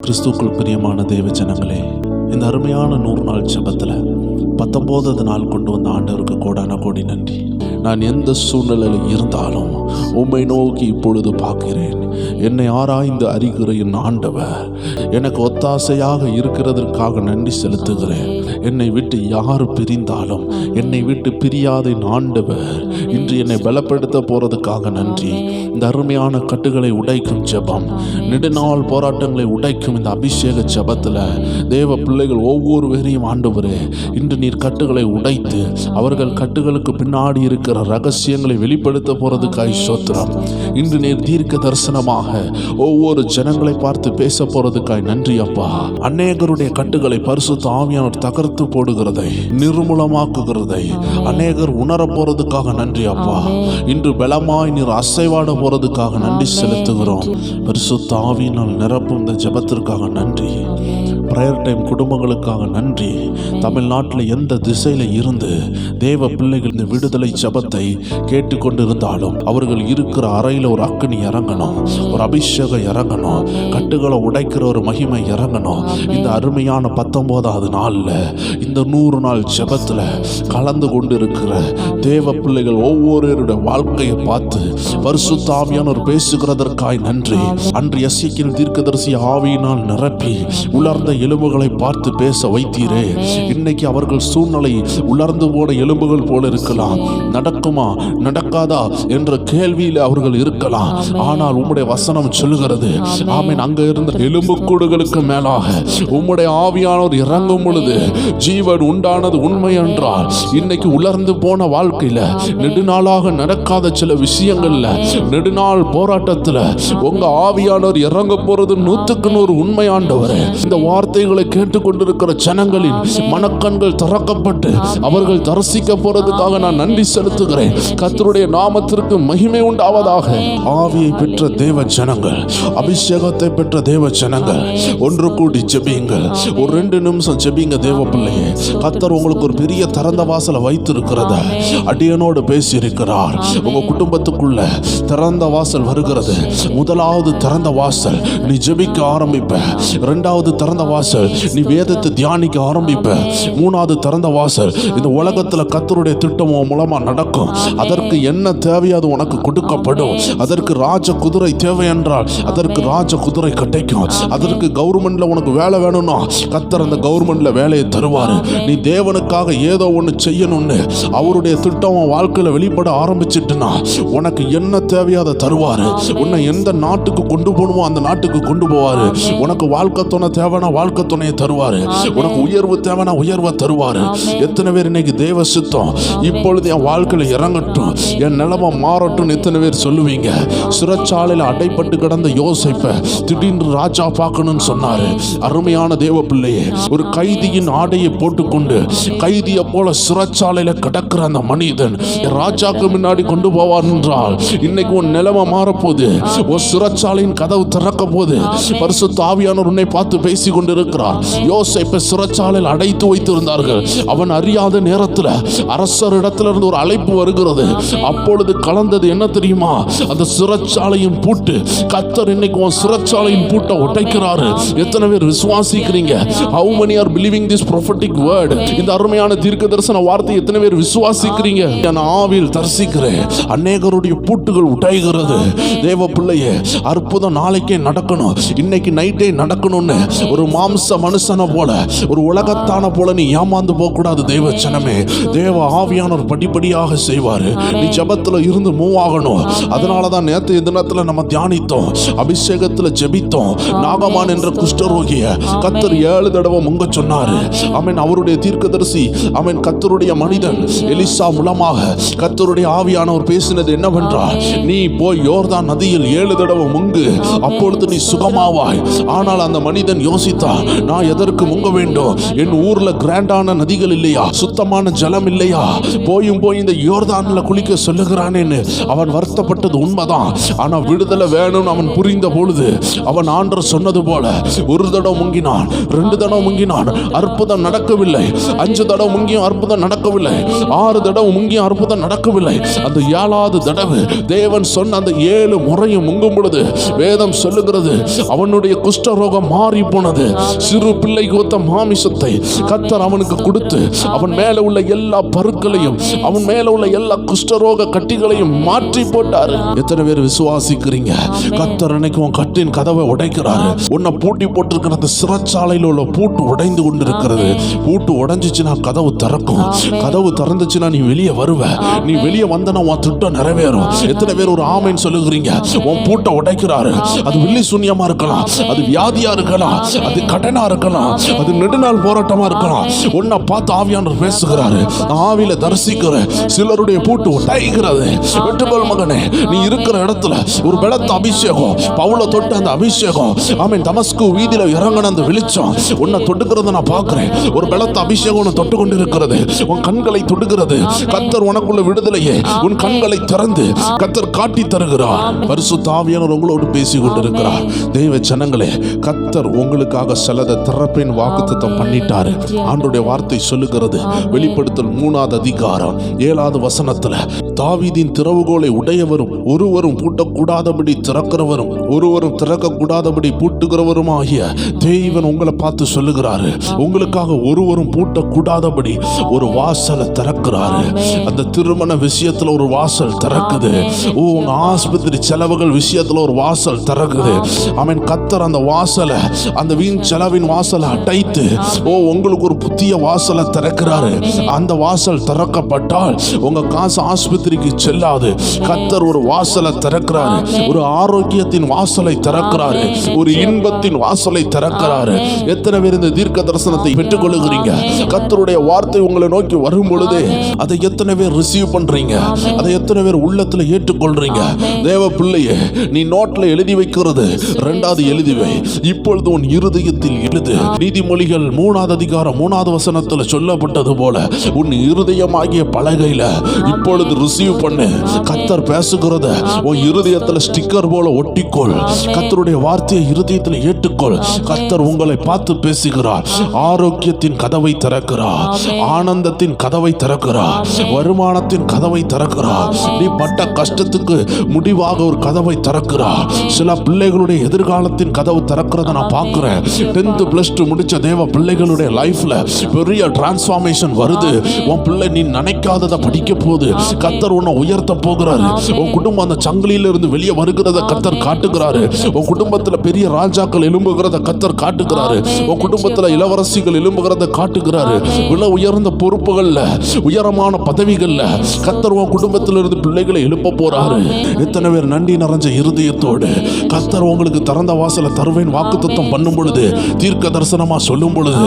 கிறிஸ்துக்குள் பிரியமான தேவ ஜனங்களே, இந்த அருமையான 100 நாள் ஜெபத்தில் 19வது நாள் கொண்டு வந்த ஆண்டவருக்கு கோடான கோடி நன்றி. நான் எந்த சூழ்நிலையில் இருந்தாலும் உம்மை நோக்கி இப்பொழுது பார்க்கிறேன். என்னை ஆராய்ந்து அறிகிற என் ஆண்டவர் எனக்கு ஒத்தாசையாக இருக்கிறதற்காக நன்றி செலுத்துகிறேன். என்னை விட்டு யார் பிரிந்தாலும் என்னை விட்டு பிரியாத என் ஆண்டவர் இன்று என்னை பலப்படுத்த போறதுக்காக நன்றி. இந்த அருமையான கட்டுகளை உடைக்கும் ஜெபம், நெடுநாள் போராட்டங்களை உடைக்கும் இந்த அபிஷேக ஜெபத்தில் தேவ பிள்ளைகள் ஒவ்வொருவரையும் ஆண்டவரே இன்று நீர் கட்டுகளை உடைத்து அவர்கள் கட்டுகளுக்கு பின்னாடி இருக்கிற ரகசியங்களை வெளிப்படுத்த போறதுக்காய் ஸ்தோத்திரம். இன்று நீர் தீர்க்க தரிசனமாக ஒவ்வொரு ஜனங்களை பார்த்து பேச போறதுக்காய் நன்றி அப்பா. அநேகருடைய கட்டுகளை பரிசுத்த ஆவியானவர் தகர்த்து போடுகிறதை, நிர்மூலமாக்குகிறதை அநேகர் உணர போறதுக்காக நன்றி அப்பா. இன்று பலமாய் நீர் அசைவாட போறதுக்காக நன்றி செலுத்துகிறோம். பரிசுத்த ஆவியினால் நிரப்பும் இந்த ஜெபத்திற்காக நன்றி. பிரேயர் டைம் குடும்பங்களுக்காக நன்றி. தமிழ்நாட்டில் எந்த திசையில இருந்து தேவ பிள்ளைகள் இந்த விடுதலை ஜெபத்தை கேட்டுக்கொண்டிருந்தாலும் அவர்கள் இருக்கிற அறையில் ஒரு அக்கினி இறங்கணும், ஒரு அபிஷேகம் இறங்கணும், கட்டுகளை உடைக்கிற ஒரு மகிமை இறங்கணும். இந்த அருமையான 19வது நாள்ல இந்த 100 நாள் ஜெபத்துல கலந்து கொண்டிருக்கிற தேவ பிள்ளைகள் ஒவ்வொருவருடைய வாழ்க்கையை பார்த்து பரிசுத்த ஆவியானவர் பேசுகிறதற்காய் நன்றி. அன்று எசேக்கியேல் தீர்க்கதரிசி ஆவியினால் நிரப்பி உலர்ந்த எலும்புகளை பார்த்து பேச வைத்தீரே. இன்னைக்கு அவர்கள் சூழ்நிலை உலர்ந்து போன எலும்புகள் போல இருக்கலாம், நடக்குமா நடக்காதா என்ற கேள்வியில் அவர்கள் இருக்கலாம். ஆனால் உம்முடைய வசனம் சொல்லுகிறது, ஆமென், அங்க இருந்த எலும்புக்கூடுகளுக்கு மேலாக உம்முடைய ஆவியானவர் இறங்கும் பொழுது ஜீவன் உண்டானது உண்மை என்றால் இன்னைக்கு உலர்ந்து போன வாழ்க்கையில நெடுநாளாக நடக்காத சில விஷயங்கள்ல நெடுநாள் போராட்டத்துல உங்க ஆவியானவர் இறங்க போறது 100க்கு 100 உண்மை ஆண்டவரே. இந்த வார்த்தைகளை கேட்டுக்கொண்டிருக்கிற ஜனங்களின் மனக்கண்கள் திறக்கப்பட்டு அவர்கள் தரிசிக்க போறதுக்காக நான் நன்றி செலுத்துகிறேன். கர்த்தருடைய நாமத்திற்கு மகிமை உண்டாவதாக. ஆவியை பெற்ற தேவ ஜனங்கள், அபிஷேகத்தை பெற்ற தேவ ஜனங்கள் ஒன்று கூடி ஜெபியுங்கள். ஒரு 2 நிமிஷம் ஜெபிங்க தேவ பிள்ளையே. கர்த்தர் உங்களுக்கு ஒரு பெரிய திறந்த வாசலை வைத்திருக்கிறத அடியனோடு பேசி இருக்கிறார். உங்க குடும்பத்துக்குள்ள திறந்த வாசல் வருகிறது. முதலாவது திறந்த வாசல் நீ ஜெபிக்க ஆரம்பிப்ப. 2வது திறந்த வாசல் நீ வேதத்தை தியானிக்க ஆரம்பிப்ப. 3வது திறந்த வாசல் இந்த உலகத்துல கர்த்தருடைய திட்டம் மூலமா நடக்கும். அதற்கு என்ன தேவையோ அது உனக்கு கொடுக்கப்படும். அதற்கு ராஜ குதிரை தேவை என்றால் அதற்கு ராஜ குதிரை கிடைக்கும். அதற்கு கவர்மெண்ட்ல உனக்கு வேலை வேணும்னா கர்த்தர் அந்த கவர்மெண்ட்ல வேலையை தருவாரு. நீ தேவனுக்காக ஏதோ ஒன்று செய்யணும்னு அவருடைய திட்டம் வாழ்க்கையில வெளிப்பட ஆரம்பிச்சிட்டுனா உனக்கு என்ன தேவையோ அதை தருவாரு. உன்னை எந்த நாட்டுக்கு கொண்டு போகணுமோ அந்த நாட்டுக்கு கொண்டு போவாரு. உனக்கு வாழ்க்கை துணை தேவைனா வாழ்க்கை துணையை தருவாரு. உனக்கு உயர்வு தேவைனா உயர்வை தருவாரு. எத்தனை பேர் இன்னைக்கு தேவ சித்தம் இப்பொழுது என் வாழ்க்கையில இறங்கட்டும், என் நிலைமை மாறட்டும் எத்தனை பேர் சொல்லுவீங்க? சிறைச்சாலையில் அடைப்பட்டு கிடந்த யோசேப்பை திடீர்னு ராஜா பார்க்கணும்னு சொன்னாரு. அருமையான தேவ பிள்ளையே, ஒரு கைதியின் ஆடையை போட்டுக்கொண்டு கைதியை போல சிறைச்சாலையில கிடக்கிற அந்த மனிதன் ராஜாக்கு முன்னாடி கொண்டு போவார் என்றால் இன்னைக்கு உன் நிலைமை மாறப்போகுது. ஒரு சிறைச்சாலையின் கதவு திறக்க போது. பரிசுத்த ஆவியானவர் உன்னை பார்த்து பேசி கொண்டிருக்கிறார். யோசேப்பை சிறைச்சாலையில் அடைத்து வைத்திருந்தார்கள். அவன் அறியாத நேரத்தில் அரசரிடத்துல இருந்து ஒரு அழைப்பு வருகிறது. அப்பொழுது கலந்தது என்ன தெரியுமா? அந்த சிறைச்சாலையின் பூட்டு. கர்த்தர் இன்னைக்கு உன் சிறைச்சாலையின் பூட்டை உடைக்கிறாரு. எத்தனை பேர் விசுவாசிக்கிறீங்க? How many are believing this prophetic word? இந்த அருமையான தீர்க்க தரிசன வார்த்தை எத்தனை பேர் விசுவாசிக்கிறீங்க? நான் ஆவியில் தரிசிக்கிறேன். அநேகருடைய பூட்டுகள் உடைகிறது. தேவ பிள்ளையே, அற்புதம் நாளைக்கே நடக்கணும், இன்னைக்கு நைட்டே நடக்கணும்னு ஒரு மாம்ச மனுஷனை போல, ஒரு உலகத்தான போல நீ ஏமாந்து போக கூடாது. தேவ ஜனமே, தேவ ஆவியானவர் படிப்படியாக செய்வாரு. நீ ஜெபத்துல இருந்து மூவ் ஆகணும். அதனாலதான் நேற்று தினத்துல நம்ம தியானித்தோம், அபிஷேகத்துல ஜெபித்தோம். நாகமான் என்ற குஷ்டரோகிய கர்த்தர் 7 தடவை முங்க சொன்னாரு. ஆமென். அவருடைய தீர்க்கதரிசி, ஆமென், கர்த்தருடைய மனிதன் எலிசா மூலமாக கர்த்தருடைய ஆவியானவர் பேசினது என்னவென்றால், நீ போய் யோர்தான் நதியில் 7 தடவை முங்கு, அப்பொழுது நீ சுகமாவாய். ஆனால் அந்த மனிதன் யோசித்தான், ராஜா, நான் எதற்கு முங்க வேண்டும்? என் ஊர்ல கிராண்டான நதிகள் இல்லையா? சுத்தமான ஜலம் இல்லையா? போயும் போய் இந்த யோர்தான்ல குளிக்க சொல்லுகிறானேன்னு அவன் வருத்தப்பட்டது உண்மைதான். ஆனா விடுதலை வேணும்னு அவன் புரிந்த பொழுது அவன் ஆண்டவர் சொன்னது போல ஒரு தடவை முங்கினான், 2 தடவை முங்கினான், அற்புதம் நடக்கவில்லை. 5 தடவை முங்கியும் அற்புதம் நடக்கவில்லை. 6 தடவை முங்கியும் அற்புதம் நடக்கவில்லை. அந்த 7வது தடவை தேவன் சொன்ன அந்த 7 முறையும் முங்கும் பொழுது வேதம் சொல்லுகிறது அவனுடைய குஷ்டரோகம் மாறி போனது. சிறு பிள்ளைக்கு ஒத்த மாமிசத்தை கர்த்தர் அவனுக்கு கொடுத்து அவன் மேல உள்ள எல்லா பருக்களையும் அவன் மேல உள்ள எல்லா குஷ்டரோக கட்டிகளையும் மாற்றி போட்டார். எத்தனை பேர் விசுவாசிக்கிறீங்க? கர்த்தர் அன்னைக்கு உன் கட்டின் கதவை உடைக்கிறாரு. உன்னை பூட்டி போட்டிருக்கிற அந்த சிறைச்சாலையில் உள்ள பூட்டு உடைந்து கொண்டிருக்கிறது. பூட்டு உடைஞ்சிச்சுன்னா கதவு திறக்கும். கதவு திறந்துச்சுன்னா நீ வெளியே வருவ. நீ வெளியே வந்தனா உன் திட்டம் நிறைவேறும். எத்தனை பேர் ஒரு ஆமைன்னு சொல்லுகிறீங்க? உன் பூட்டை உடைக்கிறாரு. அது வெள்ளி சூன்யமா இருக்கலாம், அது வியாதியா இருக்கலாம், அது கடனா இருக்கலாம், அது நெடுநாள் போராட்டமா இருக்கலாம். உன்னை பார்த்து ஆவியானவர் பேசுகிறாரு. ஆவியில தரிசிக்கிற சிலருடைய பூட்டு உடைக்கிறது. வெட்டுக்கோள் மகனே, நீ இருக்கிற இடத்துல ஒரு பலத்த அபிஷேகம், பவுல தொட்டு அந்த அபிஷேகம், ஆமென், தமஸ்கு வீதியில இறங்கின அந்த வெளிச்சம் உன்னை தொட்டுக்கிறத நான் பார்க்கிறேன். ஒரு பலத்த அபிஷேகம் உன்னை தொட்டு கொண்டிருக்கிறது. உன் கண்களை தொடுகிறது. கர்த்தர் உனக்குள்ள விடுதலையே உன் கண்களை திறந்து கர்த்தர் காட்டி தருகிறார். பரிசுத்த ஆவியானவர் உங்களோடு பேசி கொண்டிருக்கிறார். தெய்வ ஜனங்களே, கர்த்தர் உங்களுக்காக சிலதை திறப்பின் வாக்குத்தத்தம் பண்ணிட்டாரு. ஆண்டவருடைய வார்த்தை சொல்லுகிறது, வெளிப்படுத்தல் 3வது அதிகாரம் 7வது வசனத்துல, தாவீதின் திறவுகோலை உடையவரும் ஒருவரும் பூட்டக்கூடாதபடி திறக்கிறவரும் ஒருவரும் திறக்கக்கூடாதபடி பூட்டுகிறவரும் ஆகிய தேவன் உங்களை பார்த்து சொல்லுகிறாரு, உங்களுக்காக ஒருவரும் பூட்டக்கூடாதபடி ஒரு வாசலை திறக்கிறாரு. அந்த திருமண விஷயத்துல ஒரு வாசல் திறக்குது. உங்க ஆஸ்பத்திரி செலவுகள் விஷயத்துல ஒரு வாசல் திறக்குது. அவன் கர்த்தர் அந்த வாசலை, அந்த வீண் செலவின் வாசலை அடைத்து உங்களுக்கு ஒரு புதிய வாசலை திறக்கிறாரு. அந்த வாசல் திறக்கப்பட்டால் உங்க காசு ஆஸ்பத்திரிக்கு செல்லாது. கர்த்தர் ஒரு வாசலை திறக்கிறாரு. ஒரு ஆரோக்கியத்தின் வாசலை திறக்கிறாரு. ஒரு இன்பத்தின் வாசலை திறக்கிறாரு. எத்தனை பேர் இந்த தீர்க்க தரிசனத்தை பெற்றுக் கொள்ளுகிறீங்க? கர்த்தருடைய வார்த்தை உங்களை நோக்கி வரும் பொழுது அதை எத்தனை பேர் ரிசீவ் பண்றீங்க? அதை எத்தனை பேர் உள்ளத்துல ஏற்றுக்கொள்றீங்க? தேவ பிள்ளையே, நீ நோட்ல எழுதி வைக்கிறது 2வது எழுதி வை. இப்பொழுது உன் இருதயத்தில் எழுது. நீதிமொழிகள் 3வது அதிகாரம் 3வது வசனத்துல சொல்லப்பட்டது போல உன் இருதயமாகிய பலகையில இப்பொழுது ரிசீவ் பண்ணு. கர்த்தர் பேசுகிறத உன் இருதயத்துல ஸ்டிக்கர் போல ஒட்டிக்கொள். கர்த்தருடைய வார்த்தையை இருதயத்தில் ஏற்றுக்கொள். கர்த்தர் உங்களை பார்த்து பேசுகிறார். ஆரோக்கியத்தின் கதவை திறக்கிறார். ஆனந்தத்தின் கதவை திறக்கிறார். வருமானத்தின் கதவை திறக்கிறார். நீ பட்ட கஷ்டத்துக்கு முடிவாக ஒரு கதவை திறக்கிறார். சில பிள்ளைகளுடைய எதிர்காலத்தின் கதவு திறக்கிறத நான் பார்க்கிறேன். 10th +2 முடிச்ச தேவ பிள்ளைகளுடைய லைஃப்ல பெரிய டிரான்ஸ்ஃபார்மேஷன் வருது. உன் பிள்ளை நீ நினைக்காததை படிக்க போகுது. கர்த்தர் உன்னை உயர்த்த போகிறாரு. உன் குடும்பம் அந்த சங்கிலியில இருந்து வெளியே வருகிறத கர்த்தர் காட்டுகிறாரு. உன் குடும்பத்துல பெரிய ராஜாக்கள் எழும்புகிறத கர்த்தர் காட்டுகிறாரு. உன் குடும்பத்துல இளவரசிகள் எழும்புகிறத காட்டுகிறாரு. விலை உயர்ந்த பொறுப்புகள்ல, உயரமான பதவிகள்ல கர்த்தர் உன் குடும்பத்திலிருந்து பிள்ளைகளை எழுப்ப போறாரு. எத்தனை பேர் நன்றி நிறைஞ்ச இருதயத்தோடு கர்த்தர் உங்களுக்கு திறந்த வாசலை தருவேன் வாக்குத்தத்தம் பண்ணும் பொழுது, தீர்க்க தரிசனமா சொல்லும் பொழுது,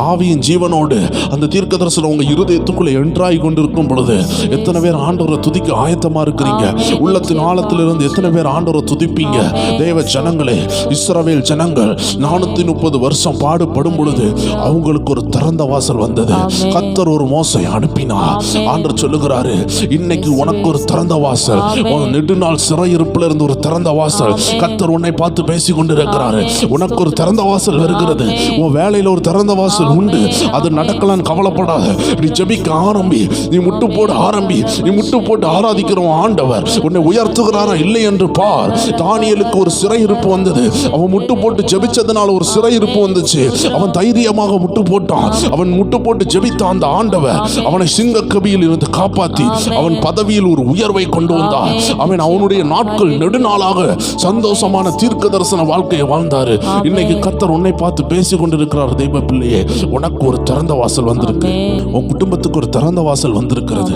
ஆவியின் ஜீவனோடு அந்த தீர்க்க தரிசனம் உங்க இருதயத்துக்குள்ள என்ட்ராய் கொண்டிருக்கும் பொழுது, எத்தனை பேர் ஆண்டவரை துதிக்க ஆயத்தமா இருக்கிறீங்க? உள்ளத்தின் ஆழத்திலிருந்து எத்தனை பேர் ஆண்டவரை துதிப்பீங்க? தேவ ஜனங்களே, இஸ்ரவேல் ஜனங்கள் 430 வருஷம் பாடுபடும் பொழுது அவங்களுக்கு ஒரு திறந்த வாசல் வந்தது. கர்த்தர் ஒரு மோசை அனுப்பினார். ஆண்டவர் சொல்லுகிறாரு, இன்னைக்கு உனக்கு ஒரு திறந்த வாசல். நெடுநாள் சிறையிருப்புல இருந்து ஒரு திறந்த வாசல். கர்த்தர் உன்னை பார்த்து பேசி கொண்டிருக்கிறாரு. உனக்கு ஒரு திறந்த வாசல் வருகிறது. உன் வேலையில ஒரு திறந்த வாசல் உண்டு. அது நடக்கலான்னு கவலைப்படாத. நீ ஜெபிக்க ஆரம்பி. நீ முட்டு போட ஆரம்பி. நீ முட்டு போட்டு ஆராதிக்கிற ஆண்டவர் உன்னை உயர்த்துகிறாரா இல்லை என்று பார். தானியேலுக்கு ஒரு சிறையிருப்பு வந்தது. அவன் முட்டு போட்டு ஜெபிச்சதுனால ஒரு சிறையிருப்பு வந்துச்சு. அவன் தைரியமாக முட்டு போட்டான். அவன் முட்டு போட்டு ஜெபித்த அந்த ஆண்டவர் அவனை சிங்க கபியில் இருந்து காப்பாற்றி அவன் பதவியில் ஒரு உயர்வை கொண்டு வந்தார். அவனுடைய நாட்கள் நெடுநாளாக சந்தோஷமான தீர்க்க தரிசன வாழ்க்கையை வாழ்ந்தாரு. இன்னைக்கு கர்த்தர் உன்னை பார்த்து பேசி கொண்டிருக்கிறார். தெய்வ பிள்ளையே, உனக்கு ஒரு திறந்த வாசல் வந்திருக்கு. உன் குடும்பத்துக்கு ஒரு திறந்த வாசல் வந்திருக்கிறது.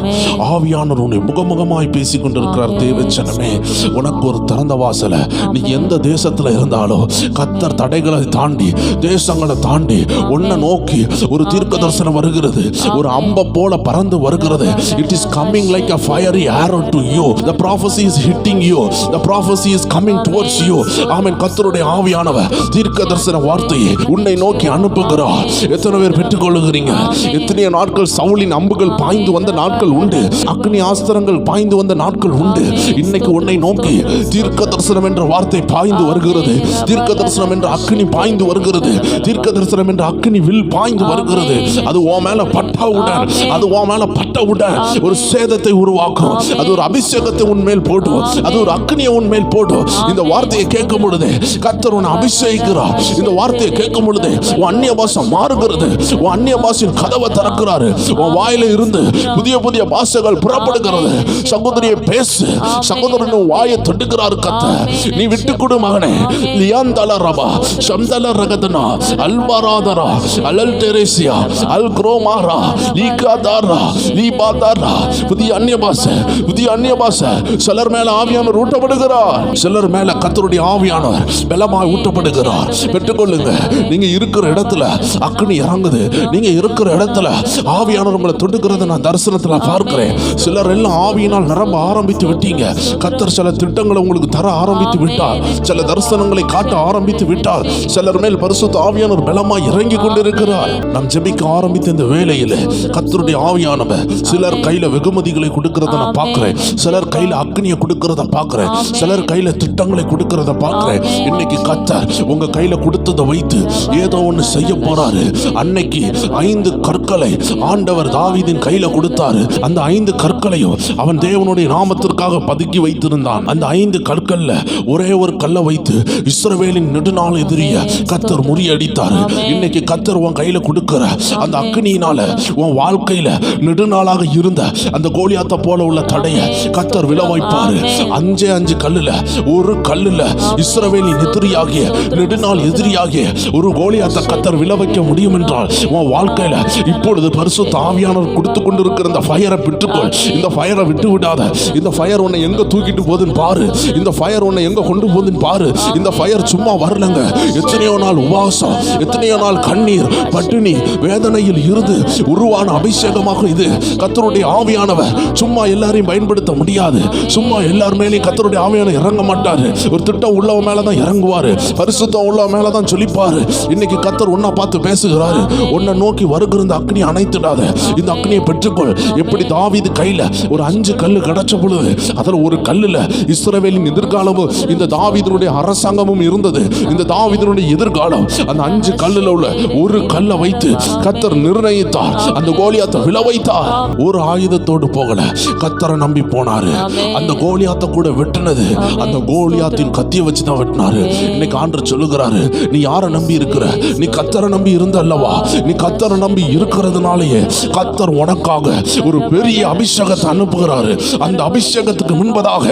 ஆவியானவர் உன்னை முகமுகமாய் பேசி கொண்டிருக்கிறார். தேவ ஜனமே, உனக்கு ஒரு திறந்த வாசலை. நீ எந்த தேசத்துல இருந்தாலும் கர்த்தர் தடைகளை தாண்டி, தேசங்களை தாண்டி உன்னை நோக்கி ஒரு தீர்க்க தரிசனம் வருகிறது. ஒரு அம்பை போல பறந்து வருகிறது. It is coming like a fiery arrow to you. The prophecy is hitting you. The prophecy is coming towards you. ஆமென். கர்த்தருடைய ஆவியானவர் தீர்க்க தரிசன வார்த்தையை உன்னை நோக்கி அனுப்புகிறார். எத்தனை பேர் பெற்றுக்கொள்ளுகிறீங்க? எத்தனையோ நாட்கள் சவுலின் அம்புகள் பாய்ந்து வந்த நாட்கள் உண்டு, அக்னி ஆஸ்திரங்கள் பாய்ந்து வந்த நாட்கள் உண்டு. இன்னைக்கு உன்னை நோக்கி தீர்க்க தரிசனம் என்ற வார்த்தை பாய்ந்து வருகிறது. தீர்க்க தரிசனம் என்ற அக்னி பாய்ந்து வருகிறது. தீர்க்க தரிசனம் என்ற அக்னி வில் பாய்ந்து வருகிறது. அது உன் மேல பட்டவுடன், அது உன் மேல பட்டவுடன் ஒரு சேதத்தை உருவாக்கும். அது ஒரு அபிஷேகத்தை உன்மேல் போடும். அது ஒரு அக்னியை உன்மேல் போடும். இந்த வார்த்தையை கேட்கும் பொழுது கர்த்தர் உன்னை அபிஷேகிக்கிறார். இந்த வார்த்தையை கேட்கும் பொழுது உன் அந்நிய பாஷை மாறுகிறது. உன் அந்நிய பாஷையின் கதவை திறக்கிறாரு. உன் வாயில இருந்து புதிய புதிய பாஷைகள் புறப்படுகிறது. சகோதரியை பேசு, சகோதரன் வாயை தொட்டுக்கிறாரு கர்த்தர். நீ விட்டுக்கொடு மகனே. லியாந்தல ரபா சம்தல ரகதனா அல்பாராதரா அலல் டெரேசியா அல் குரோமாரா லீகாதாரா லீபாதாரா. புதிய அந்நிய பாஷை, புதிய அந்நிய பாஷை. சிலர் மேல ஆவியானவர் ஊட்டப்படுகிறார். சிலர் மேல கர்த்தருடைய ஆவியானவர் பலமாய் ஊட்டப்படுகிறார். பெற்றுக்கொள்ளுங்க. நீங்க இருக்கிற இடத்துல அக்னி இறங்குது. நீங்க இருக்கிற இடத்துல ஆவியானவர் உங்களை தொடுக்கிறத நான் தரிசனத்துல பார்க்கிறேன். சிலர் எல்லாம் ஆவியினால் நிரம்ப ஆரம்பித்து விட்டீங்க. கர்த்தர் சில திட்டங்களை உங்களுக்கு தர ஆரம்பித்து விட்டார். சில தரிசனங்களை காட்ட ஆரம்பித்து விட்டார். சிலர் மேல் பரிசுத்த ஆவியானவர் பலமாய் இறங்கி கொண்டிருக்கிறார். நாம் ஜெபிக்க ஆரம்பித்த இந்த வேளையில கர்த்தருடைய ஆவியானவர் சிலர் கையில வெகுமதிகளை கொடுக்கிறத நான் பார்க்கிறேன். சிலர் கையில அக்னியை கொடுக்கிறத பார்க்கிறேன். சிலர் கையில திட்டங்களை கொடுக்கிறத பார்க்கிறேன். இன்னைக்கு கர்த்தர் உங்க கையில கொடுத்ததை வைத்து ஏதோ ஒன்று செய்ய போறாரு. அன்னைக்கு 5 கற்களை ஆண்டவர் தாவீதின் கையில கொடுத்தாரு. அந்த 5 கற்களையும் அவன் தேவனுடைய நாமத்திற்காக பதுக்கி வைத்திருந்தான். அந்த 5 கற்கள்ல ஒரே ஒரு கல்லை வைத்து இஸ்ரவேலின் நெடுநாள் எதிரிய கர்த்தர் முறியடித்தாரு. இன்னைக்கு கர்த்தர் உன் கையில கொடுக்கிற அந்த அக்னியினால உன் வாழ்க்கையில நெடுநாளாக இருந்த அந்த கோலியாத்தை போல உள்ள தடைய கர்த்தர் விழ வைப்பாரு. 5 கல்லுல ஒரு கல்லுல இஸ்ரவேலின் எதிரியாகிய நெடுநாள் எதிரியாகிய ஒரு கோலியாத்தை கர்த்தர் விழ வைக்க முடியும் என்றால் உன் வாழ்க்கையில இப்பொழுது பரிசுத்த ஆவியானவர் கொடுத்து கொண்டிருக்கிற இந்த ஃபயரை பெற்றுக்கொள். இந்த ஃபயரை விட்டு விடாத. இந்த ஃபயர் உன்னை எங்க தூக்கிட்டு போகுதுன்னு பாரு. இந்த ஃபயர் உன்னை எங்க கொண்டு போகுதுன்னு பாரு. இந்த ஃபயர் சும்மா வரலங்க. எத்தனையோ நாள் உபவாசம், எத்தனையோ நாள் கண்ணீர், பட்டினி, வேதனையில் இருந்து உருவான அபிஷேகமாக இது. கர்த்தருடைய ஆவியானவர் சும்மா எல்லாரையும் பயன்படுத்த முடியாது. சும்மா எல்லார் மேலேயும் கர்த்தருடைய ஆவியானவர் இறங்க மாட்டாரு. ஒரு திட்டம் உள்ளவ மேலதான் இறங்குவாரு. பரிசுத்தம் உள்ளவ மேலதான் சொல்லிப்பாரு. இன்னைக்கு கர்த்தர் உன்னை பார்த்து பேசுகிறாரு. உன்னை நோக்கி வருகிற இந்த அக்னியை அணைத்துடாத. இந்த அக்னியை பெற்றுக்கொள். எப்படி தாவீது கையில ஒரு 5 கல்லு கிடைச்ச பொழுது அதுல ஒரு கல்லுல இஸ்ரவேலின் எதிர்காலமும் இந்த தாவீதுடைய அரசாங்கமும் இருந்தது. இந்த தாவீதுடைய எதிர்காலம் அந்த 5 கல்லுல உள்ள ஒரு கல்லை வைத்து கர்த்தர் நிர்ணயித்தார். அந்த கோலியாத்தை விழ வைத்தார். ஒரு ஆயுதத்தோடு போகல, கர்த்தரை நம்பி போனாரு. அந்த கோலியாத்தை கூட வெட்டினது அந்த கோலியாத்தின் கத்தியை வச்சுதான் வெட்டினாரு. இன்னைக்கு ஆண்டவர் சொல்லுகிறாரு, நீ யாரை நம்பி இருக்கிற? நீ கர்த்தரை நம்பி இருந்த அல்லவா? நீ கர்த்தரை நம்பி இருக்கிறதுனாலேயே கர்த்தர் உனக்காக ஒரு பெரிய அபிஷேகத்தை அனுப்புகிறாரு. அந்த அபிஷேகத்துக்கு முன்பதாக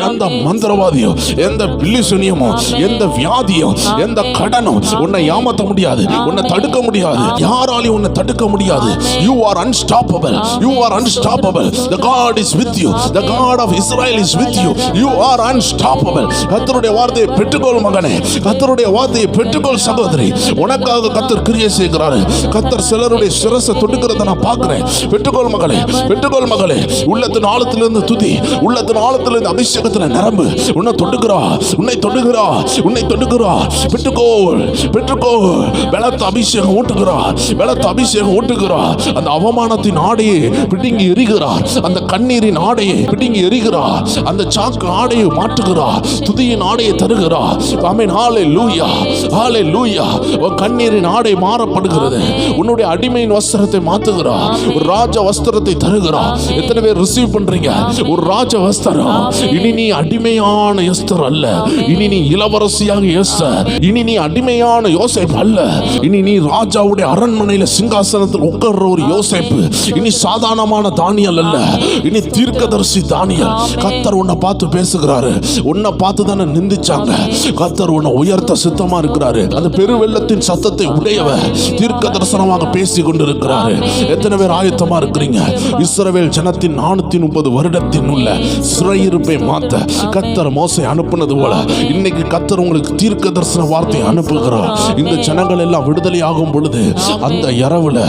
எந்த மந்திரவாதியோ, எந்த பில்லிசுனியமோ, எந்த வியாதியோ, எந்த கடனும் உன்னை ஏமாத்த முடியாது. உன்னை தடுக்க முடியாது. யாராலையும் உன்னை தடுக்க முடியாது. You are unstoppable. You are unstoppable. The God is with you. The God of Israel is with you. You are unstoppable. கர்த்தருடைய வார்த்தையை பெற்றுக்கொள் மகனே. கர்த்தருடைய வார்த்தையை பெற்றுக்கொள் சகோதரி. உனக்காக கர்த்தர் கிரியை செய்கிறாரு. கர்த்தர் சிலருடைய சிரசை தொடுக்கிறத நான் பார்க்கிறேன். பெற்றுக்கொள் மகளே, பெற்றுக்கொள் மகளே. உள்ளத்தின் ஆழத்திலிருந்து துதி, உள்ளத்தின் ஆழத்திலிருந்து அபிஷேகத்தில் நிரம்பு. உன்னை தொடுக்கிறா, உன்னை தொடுகிறா, உன்னை தொடுகிறா. பெற்றுக்கோள், பெற்றுக்கோள். பலத்த அபிஷேகம் ஊட்டுகிறார், பலத்த அபிஷேகம் ஊட்டுகிறார். அந்த அவமானத்தின் ஆடையை பிடுங்கி எறிகிறார். அந்த கண்ணீரின் ஆடையை பிடுங்கி எறிகிறார். அந்த சாக்கு ஆடையை மாற்றுகிறார். துதியின் ஆடையை தருகிறார். ஆமென். ஹalleluya, ஹalleluya. உன் கண்ணீரின் ஆடை மாறப்படுகிறது. உன்னுடைய அடிமையின் வஸ்திரத்தை மாத்துகிறார். ஒரு ராஜ வஸ்திரத்தை தருகிறார். எத்தனை பேர் ரிசீவ் பண்றீங்க? ஒரு ராஜ வஸ்திரம். இனி நீ அடிமையான எஸ்தர் அல்ல. இனி நீ இளவரசியாக எஸ்தர். இனி நீ அடிமையான யோசேப்பு அல்ல. இனி நீ ராஜாவுடைய அரண்மனையில சிங்காசனத்தில் உட்கார்ற ஒரு யோசேப்பு. இனி சாதாரணமான தானியல் அல்ல. இனி தீர்க்கதரிசி தானியல். கர்த்தர் உன்னை பார்த்து பேசுகிறாரு. உன்னை பார்த்து தானே நிந்திச்சாங்க. கர்த்தர் உன்னை உயர்த்த சித்தமா இருக்கிறாரு. அந்த பெருவெள்ளத்தின் சத்தத்தை உடையவர் தீர்க்க தரிசனமாக பேசி கொண்டிருக்கிறாரு. எத்தனை பேர் ஆயத்தமா இருக்கிறீங்க? இஸ்ரவேல் ஜனத்தின் 430 வருடத்தின் உள்ள சிறையிருப்பை மாத்த கர்த்தர் மோசே மோசே அனுப்புனது போல இன்னைக்கு கர்த்தர் உங்களுக்கு தீர்க்க தரிசன வார்த்தை அனுப்புகிறார். இந்த ஜனங்கள் எல்லாம் விடுதலை ஆகும் பொழுது அந்த இரவுல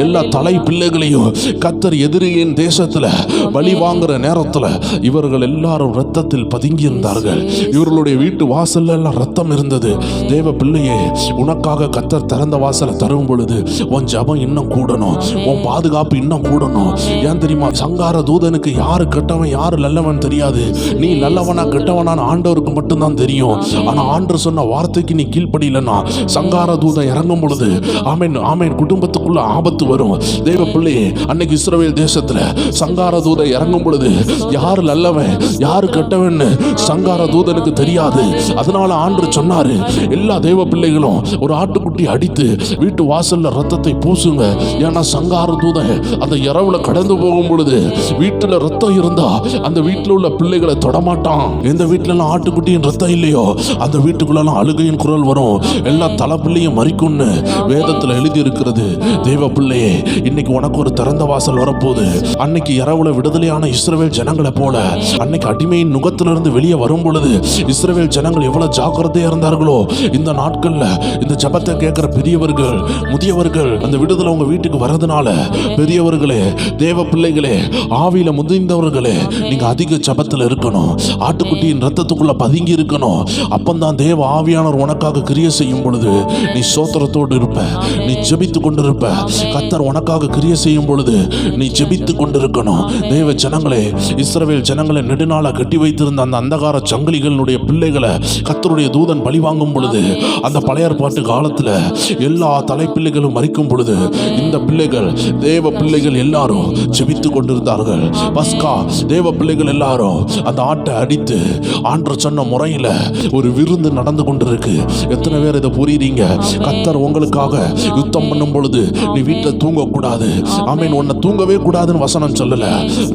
எல்லா தலை பிள்ளைகளையும் கர்த்தர் எதிரியின் தேசத்துல பலி வாங்குற நேரத்துல இவர்கள் எல்லாரும் ரத்தத்தில் பதுங்கி இருந்தார்கள். இவர்களுடைய வீட்டு வாசல்ல எல்லாம் ரத்தம் இருந்தது. தேவ பிள்ளையே, உனக்காக கர்த்தர் திறந்த வாசலை தரும் பொழுது உன் ஜபம் இன்னும் கூடணும், உன் பாதுகாப்பு இன்னும் கூடணும். ஏன் தெரியுமா? சங்கார தூதனுக்கு யாரு கெட்டவன் யாரு நல்லவன் தெரியாது. நீ நல்லவனா கெட்டவனான ஆண்டவருக்கு மட்டும்தான் தெரியும். ஆனா ஆண்டவர் சொன்ன வார்த்தைக்கு நீ கீழ்ப்படியலன்னா சங்கார தூதன் இறங்கும் பொழுது ஆமென் ஆமென் குடும்பத்துக்குள்ள ஆபத்து வரும். தேவ பிள்ளையே, அன்னைக்கு இஸ்ரவேல் தேசத்துல சங்கார தூதன் இறங்கும் பொழுது யாரு நல்லவன் யாரு கெட்டவன்னு சங்கார தூதனுக்கு தெரியாது. அதனால ஆண்டவர் சொன்னாரு, எல்லா தேவ பிள்ளைகளும் ஒரு ஆட்டுக்குட்டி அடித்து வீட்டு வாசல்ல ரத்தத்தை பூசுங்க. ஏன்னா சங்கார தூதன் அந்த இரவுல கடந்து போகும் பொழுது வீட்டுல ரத்தம் இருந்தா அந்த வீட்டுல உள்ள பிள்ளைகளை தொடமாட்டான். எந்த வீட்டுல ஆட்டுக்குட்டியின் ரத்தம் இல்லையோ அந்த வீட்டுக்குள்ள அழுகையின் குரல் வரும். எல்லா தலை பிள்ளையும் மறிக்கும்னு வேதத்துல எழுதி இருக்கிறது. தேவ பிள்ளையே, இன்னைக்கு உனக்கு ஒரு திறந்த வாசல் வரப்போகுது. அன்னைக்கு இரவுல விடுதலையான இஸ்ரவேல் ஜனங்களை போல அன்னைக்கு அடிமையின் நுகத்திலிருந்து வெளியே வரும் பொழுது இஸ்ரவேல் ஜனங்கள் எவ்வளவு ஜாக்கிரதையா இருந்தார்களோ, இந்த நாட்கள்ல இந்த ஜபத்தை கேட்கிற பெரியவர்கள் முதியவர்கள் அந்த விடுதலை உங்க வீட்டுக்கு வரதுனால, பெரியவர்களே தேவ பிள்ளைகளே ஆவியில முதிர்ந்தவர்களே, நீங்க அதிக ஜபத்துல இருக்கணும். ஆட்டுக்குட்டியின் ரத்தத்துக்குள்ள பதுங்கி இருக்கணும். அப்பந்தான் தேவ ஆவியானவர் உனக்காக கிரியை செய்யும் பொழுது நீ சோத்திரத்தோடு இருப்ப, நீ ஜெபித்து கொண்டிருப்ப. கர்த்தர் உனக்காக கிரியை செய்யும் பொழுது நீ ஜெபித்து கொண்டிருக்கணும். தேவ ஜனங்களே, இஸ்ரவேல் ஜனங்களை நெடுநாளா கட்டி வைத்திருந்த அந்த அந்தகார சங்கிலிகளுடைய பிள்ளைகளை கர்த்தருடைய தூதன் பழி வாங்கும் பொழுது, அந்த பழைய ஏற்பாட்டு காலத்துல எல்லா தலைப்பிள்ளைகளும் மறிக்கும் பொழுது இந்த பிள்ளைகள் தேவ பிள்ளைகள் எல்லாரும் ஜெபித்து கொண்டிருந்தார்கள். பஸ்கா தேவ பிள்ளைகள் எல்லாரும் அந்த ஆட்டை அடித்து ஆண்டவர் சொன்ன முறையில ஒரு விருந்து நடந்து கொண்டிருக்கு. எத்தனை பேர் இதை புரியுறீங்க? கர்த்தர் உங்களுக்காக யுத்தம் பண்ணும் பொழுது நீ வீட்டில் தூங்கக்கூடாது. ஆமீன். உன்னை தூங்கவே கூடாதுன்னு வசனம் சொல்லல.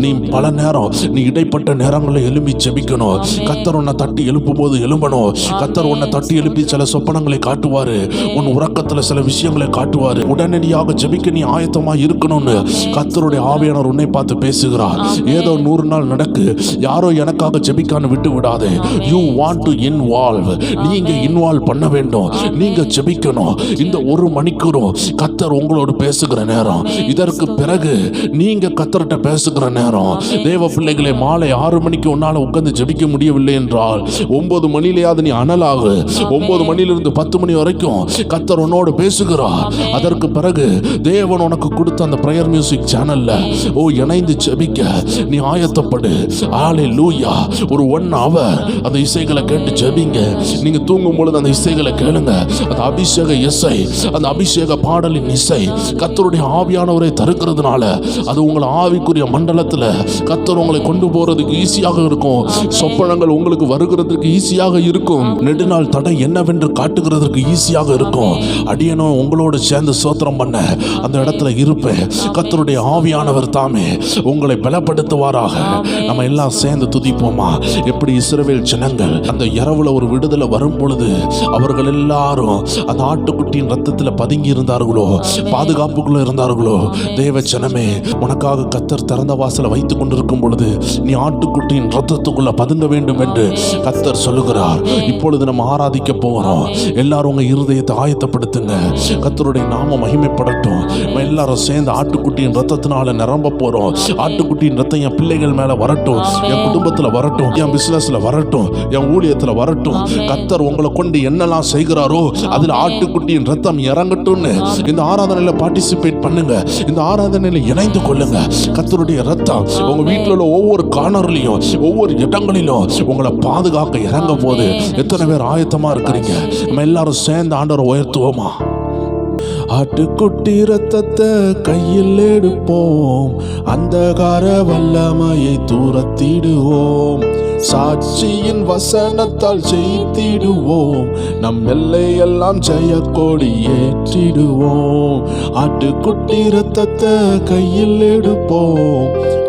நீ பல நேரம் நீ இடைப்பட்ட நேரங்களில் எழும்பி ஜெபிக்கணும். கர்த்தர் உன்னை தட்டி எழுப்பும் போது எழும்பணும். கர்த்தர் உன்னை தட்டி எழுப்பி சில சொப்பனங்களை காட்டுவாரு, உன் உறக்கத்துல சில விஷயங்களை காட்டுவாரு. உடனடியாக ஜெபிக்க நீ ஆயத்தமா இருக்கணும்னு கர்த்தருடைய ஆவியானவர் உன்னை பார்த்து பேசுகிறார். ஏதோ 100 நாள் நடக்கு, யாரோ எனக்காக ஜெபிக்கான்னு விட்டு விடாதே. You want to involve. நீங்க இன்வால்வ் பண்ண வேண்டும். நீங்க ஜெபிக்கணும். இந்த 1 மணிக்கூறும் கர்த்தர் உங்களோடு பேசுகிற நேரம். இதற்கு பிறகு நீங்க கர்த்தர்கிட்ட பேசுகிற நேரம். தேவ பிள்ளைகளை, மாலை 6 மணிக்கு உன்னால உட்கார்ந்து ஜெபிக்க முடியவில்லை என்றால் 9 மணியிலேயாவது நீ அனலாகு. 9 மணியிலிருந்து 10 மணி வரைக்கும் கர்த்தர் உன்னோடு பேசுகிறார். அதற்கு பிறகு தேவன் உனக்கு கொடுத்த அந்த பிரேயர் மியூசிக் சேனல்ல இணைந்து ஜெபிக்க நீ ஆயத்தப்படு. ஹல்லேலூயா. ஒரு 1 hour அந்த இசைகளை கேட்டு ஜெபிங்க. நீங்க தூங்கும் பொழுது அந்த இசைகளை கேளுங்க. அந்த அபிஷேக இசை, அந்த அபிஷேக பாடலின் இசை கர்த்தருடைய ஆவியானவரை தருகிறதுனால அது உங்கள் ஆவிக்குரிய மண்டலத்துல கர்த்தர் உங்களை கொண்டு போறதுக்கு ஈஸியாக இருக்கும். சொப்பனங்கள் உங்களுக்கு வருகிறதுக்கு ஈஸியாக இருக்கும். நெடுநாள் தடை என்னவென்று காட்டுகிறதுக்கு ஈஸியாக இருக்கும். அடியனும் உங்களோடு சேர்ந்து ஸ்தோத்திரம் பண்ண அந்த இடத்துல இருப்பேன். கர்த்தருடைய ஆவியானவர் தாமே உங்களை பலப்படுத்துவாராக. நம்ம எல்லாம் சேர்ந்து துதிப்போமா? எப்படி இஸ்ரவேல் ஜனங்கள் அந்த இரவுல ஒரு விடுதலை வரும் பொழுது அவர்கள் எல்லாரும் அந்த ஆட்டுக்குட்டியின் ரத்தத்தில் பதுங்கி இருந்தார்களோ, பாதுகாப்புக்குள்ள இருந்தார்களோ. தேவ ஜனமே, உனக்காக கர்த்தர் திறந்த வாசலை வைத்துக் கொண்டிருக்கும் பொழுது நீ ஆட்டுக்குட்டியின் ரத்தத்துக்குள்ள பதுங்க வேண்டும் என்று கர்த்தர் சொல்லுகிறார். இப்பொழுது நம்ம ஆராதிக்க போகிறோம். எல்லாரும் உங்க இருதயத்தை ஆயத்தப்படுத்துங்க. கர்த்தருடைய நாமம் மகிமைப்படட்டும். நம்ம எல்லாரும் சேர்ந்து ஆட்டுக்குட்டியின் ரத்தத்தினால நிரம்ப போறோம். ஆட்டுக்குட்டியின் ரத்தம் என் பிள்ளைகள் மேல வரட்டும், என் குடும்பத்துல வரட்டும், என் பிசினஸ்ல வரட்டும், என் ஊழியத்துல வரட்டும். கர்த்தர் உங்களை கொண்டு என்னெல்லாம் செய்கிறாரோ அதுல ஆட்டுக்குட்டியின் ரத்தம் இறங்கட்டும்னு இந்த ஆராதனையில பார்ட்டிசிபேட் பண்ணுங்க. இந்த ஆராதனையில இணைந்து கொள்ளுங்க. கர்த்தருடைய ரத்தம் உங்க வீட்டில் உள்ள ஒவ்வொரு கார்னர்லையும் ஒவ்வொரு இடங்களிலும் உங்களை பாதுகாக்க இறங்க போது எத்தனை பேர் ஆயத்தமா இருக்கிறீங்க? நம்ம எல்லாரும் சேர்ந்து ஆண்டவரை உயர்த்துவோமா? ஆட்டுக்குட்டி ரத்தத்தை கையில் எடுப்போம், அந்தகார வல்லமையை தூரத்திடுவோம், சாட்சியின் வசனத்தால் ஜெயித்திடுவோம், நம் எல்லையெல்லாம் ஜெயக்கொடி ஏற்றிடுவோம். ஆட்டுக்குட்டி ரத்தத்தை கையில் எடுப்போம்,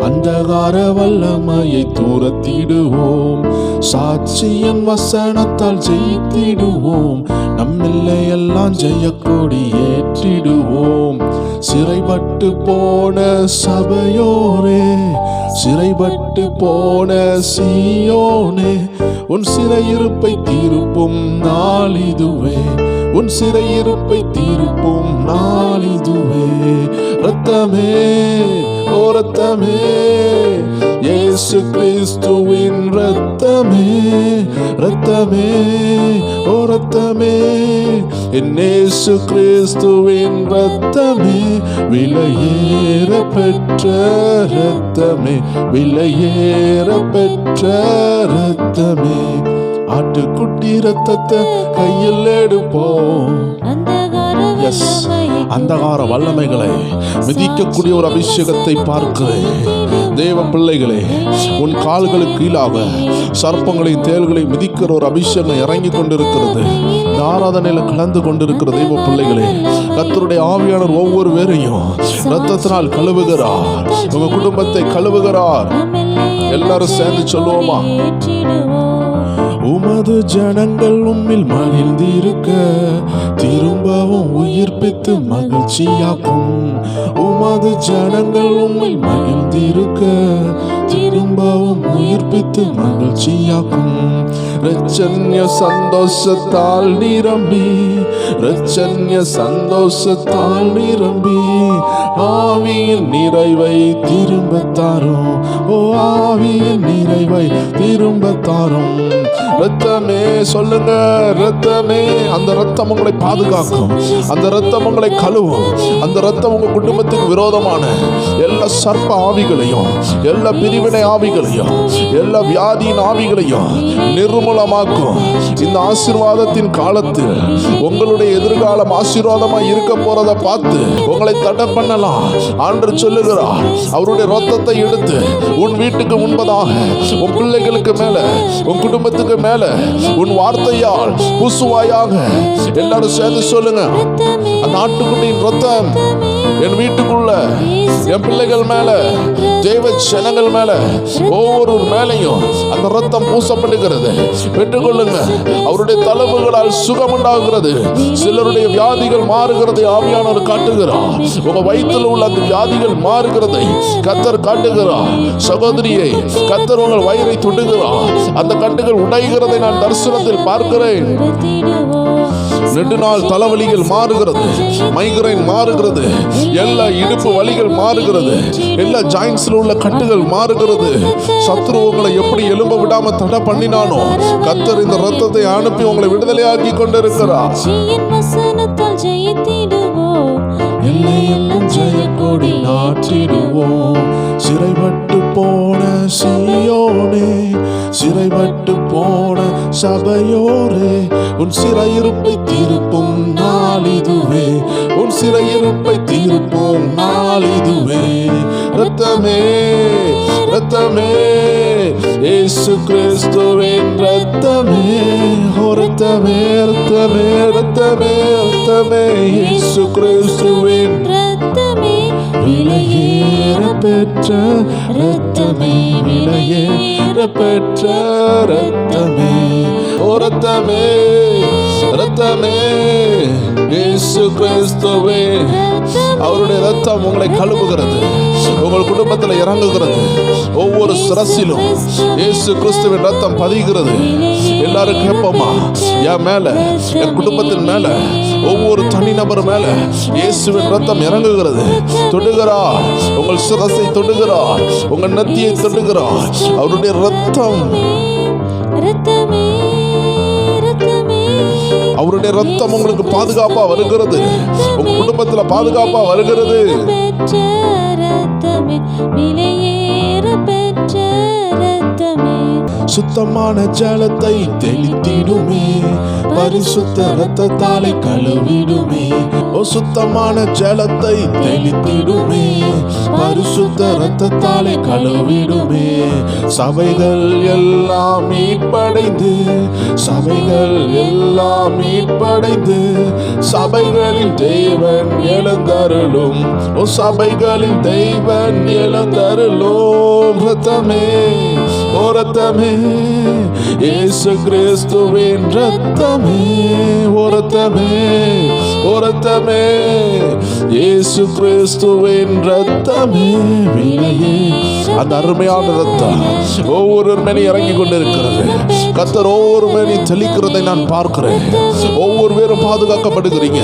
அந்தகார வல்லமையை தூரத்திடுவோம், சாட்சியின் வசனத்தால் ஜெயித்திடுவோம், நம் எல்லையெல்லாம் ஜெயக்கொடி ஏற்றிடுவோம். சிறைப்பட்டு போன சபையோரே சிறைப்பட்டு போன சீயோனே, உன் சிறையிருப்பை தீர்ப்பும் நாள் இதுவே, உன் சிறையிருப்பை தீர்ப்பும் நாள் இதுவே. இரத்தமே, ஓ இரத்தமே, இயேசு கிறிஸ்துவின் இரத்தமே, இரத்தமே, ஓ இரத்தமே, என் இயேசு கிறிஸ்துவின் இரத்தமே, விலையேற பெற்ற இரத்தமே, விலையேற பெற்ற இரத்தமே. ஆட்டுக்குட்டி இரத்தத்தை கையில் எடுப்போம். அந்தகார வல்லமைகளை மிதிக்கக்கூடிய ஒரு அபிஷேகத்தை பார்க்கிறேன். தேவ பிள்ளைகளே, உன் கால்களுக்கு கீழாக சர்ப்பங்களையும் தேள்களை மிதிக்கிற ஒரு அபிஷேகம் இறங்கி கொண்டிருக்கிறது. ஆராதனையில கலந்து கொண்டிருக்கிற தேவ பிள்ளைகளே, கர்த்தருடைய ஆவியானவர் ஒவ்வொரு பேரையும் இரத்தத்தினால் கழுவுகிறார். உங்க குடும்பத்தை கழுவுகிறார். எல்லாரும் சேர்ந்து சொல்லுவோமா? உமது ஜனங்கள் உம்மில் மகிழ்ந்திருக்க திரும்பவும் உயிர்ப்பித்து மகிழ்ச்சியாக்கும். உமது ஜனங்கள் உம்மில் மகிழ்ந்திருக்க திரும்பவும் உயிர்ப்பித்து மகிழ்ச்சியாக்கும். ரட்சண்ய சந்தோஷத்தால் நிரம்பி, ரட்சண்ய சந்தோஷத்தால் நிரம்பி, ஆவியின் நிறைவை திரும்ப தாரும். ஓ ஆவியின் நிறைவை திரும்ப தாரும். இரத்தமே சொல்லுங்க, இரத்தமே. அந்த இரத்தம் உங்களை பாதுகாக்கும், அந்த இரத்தம் உங்களை கழுவும், அந்த இரத்தம் உங்க குடும்பத்துக்கு விரோதமான எல்லா சர்ப்ப ஆவிகளையும், எல்லா பிரிவினை ஆவிகளையும், எல்லா வியாதியின் ஆவிகளையும் நிர்மூலமாக்கும். இந்த ஆசீர்வாதத்தின் காலத்தில் உங்களுடைய எதிர்காலம் ஆசீர்வாதமாய் இருக்க போறதை பார்த்து உங்களை தடை பண்ணலாம். ஆண்டவர் சொல்லுகிறார், அவருடைய இரத்தத்தை எடுத்து உன் வீட்டுக்கு முன்பதாக, உன் பிள்ளைகளுக்கு மேல, உன் குடும்பத்துக்கு மேல உன் வார்த்தையால் பூசுவாயாக. எல்லாரும் சேர்ந்து சொல்லுங்க, அந்த ஆட்டுக்குட்டியின் இரத்தம் என் வீட்டுக்குள்ள, என் பிள்ளைகள் மேல, தேவ ஜனங்கள் மேல, ஒவ்வொரு மேலையும் அந்த இரத்தம் பூசப்படுகிறது. பெற்றுக்கொள்ளுங்க. அவருடைய தழும்புகளால் சுகம் உண்டாகிறது. சிலருடைய வியாதிகள் மாறுகிறதை ஆவியானவர் காட்டுகிறார். உங்க வயிற்றில் உள்ள அந்த வியாதிகள் மாறுகிறதை கர்த்தர் காட்டுகிறார். சகோதரியை, கர்த்தர் உங்கள் வயிறை தொடுகிறார். அந்த கட்டுகள் உடைகிறதை நான் தரிசனத்தில் பார்க்கிறேன். நெடுநாள் தலைவலிகள் மாறுகிறது, மைக்ரைன் மாறுகிறது, எல்லா இடுப்பு வலிகள் மாறுகிறது, எல்லா ஜாயின்ஸ்ல உள்ள கட்டுகள் மாறுகிறது. சத்துரு உங்களை எப்படி எலும்ப விடாம தடை பண்ணினானோ, கர்த்தர் இந்த இரத்தத்தை அனுப்பி உங்களை விடுதலையாக்கி கொண்டிருக்கிறார். எல்லையெல்லாம் ஜெயக்கொடி நாட்டிடுவோம். சிறைப்பட்டு போன சீயோனே, சிறைப்பட்டு போன சபையோரே, உன் சிறையிருப்பை தீர்ப்பும் நாள் இதுவே, உன் சிறையிருப்பை தீர்ப்பும் நாள் இதுவே. இரத்தமே, இரத்தமே, இயேசு கிறிஸ்துவின் இரத்தமே, இரத்தமே, இரத்தமே, இரத்தமே, இரத்தமே, இயேசு கிறிஸ்துவின் இரத்தமே, விலையேற பெற்ற இரத்தமே, விலையேற பெற்ற இரத்தமே, இரத்தமே, இரத்தமே, இயேசு கிறிஸ்துவே. அவருடைய இரத்தம் உங்களை கழுவுகிறது, உங்கள் குடும்பத்தில் இறங்குகிறது. ஒவ்வொரு சிரசிலும் இயேசு கிறிஸ்துவின் இரத்தம் பதிகிறது. எல்லாரும் கேட்போமா? என் மேல, என் குடும்பத்தின் மேல, ஒவ்வொரு தனிநபர் மேல இயேசுவின் இரத்தம் இறங்குகிறது. தொடுகிறார், உங்கள் சிரசை தொடுகிறார், உங்கள் நெத்தியை தொடுகிறார். அவருடைய இரத்தம், அவருடைய இரத்தம் உங்களுக்கு பாதுகாப்பா வருகிறது, உங்க குடும்பத்துல பாதுகாப்பா வருகிறது. சுத்தமான ஜலத்தை தெளித்திடுமே, பரிசுத்த இரத்தத்தாலே கழுவிடுமே. ஓ சுத்தமான ஜலத்தை தெளித்திடுமே, பரிசுத்த இரத்தத்தாலே கழுவிடுமே. சபைகள் எல்லாம் மீட்படைந்து, சபைகள் எல்லாம் மீட்படைந்து, சபைகளின் தேவன் எழுந்தருளும். ஓ சபைகளின் தேவன் எழுந்தருளும். இரத்தமே, ஓ இரத்தமே, இயேசு கிறிஸ்துவின் இரத்தமே, ஓ இரத்தமே, ஓ இரத்தமே, இயேசு கிறிஸ்துவின் ரத்தமே விலையே. அந்த அருமையான ரத்தம் ஒவ்வொரு மேலே இறங்கி கொண்டிருக்கிறது. கர்த்தர் ஒவ்வொரு மேலே தெளிக்கிறதை நான் பார்க்கிறேன். ஒவ்வொரு பேரும் பாதுகாக்கப்படுகிறீங்க,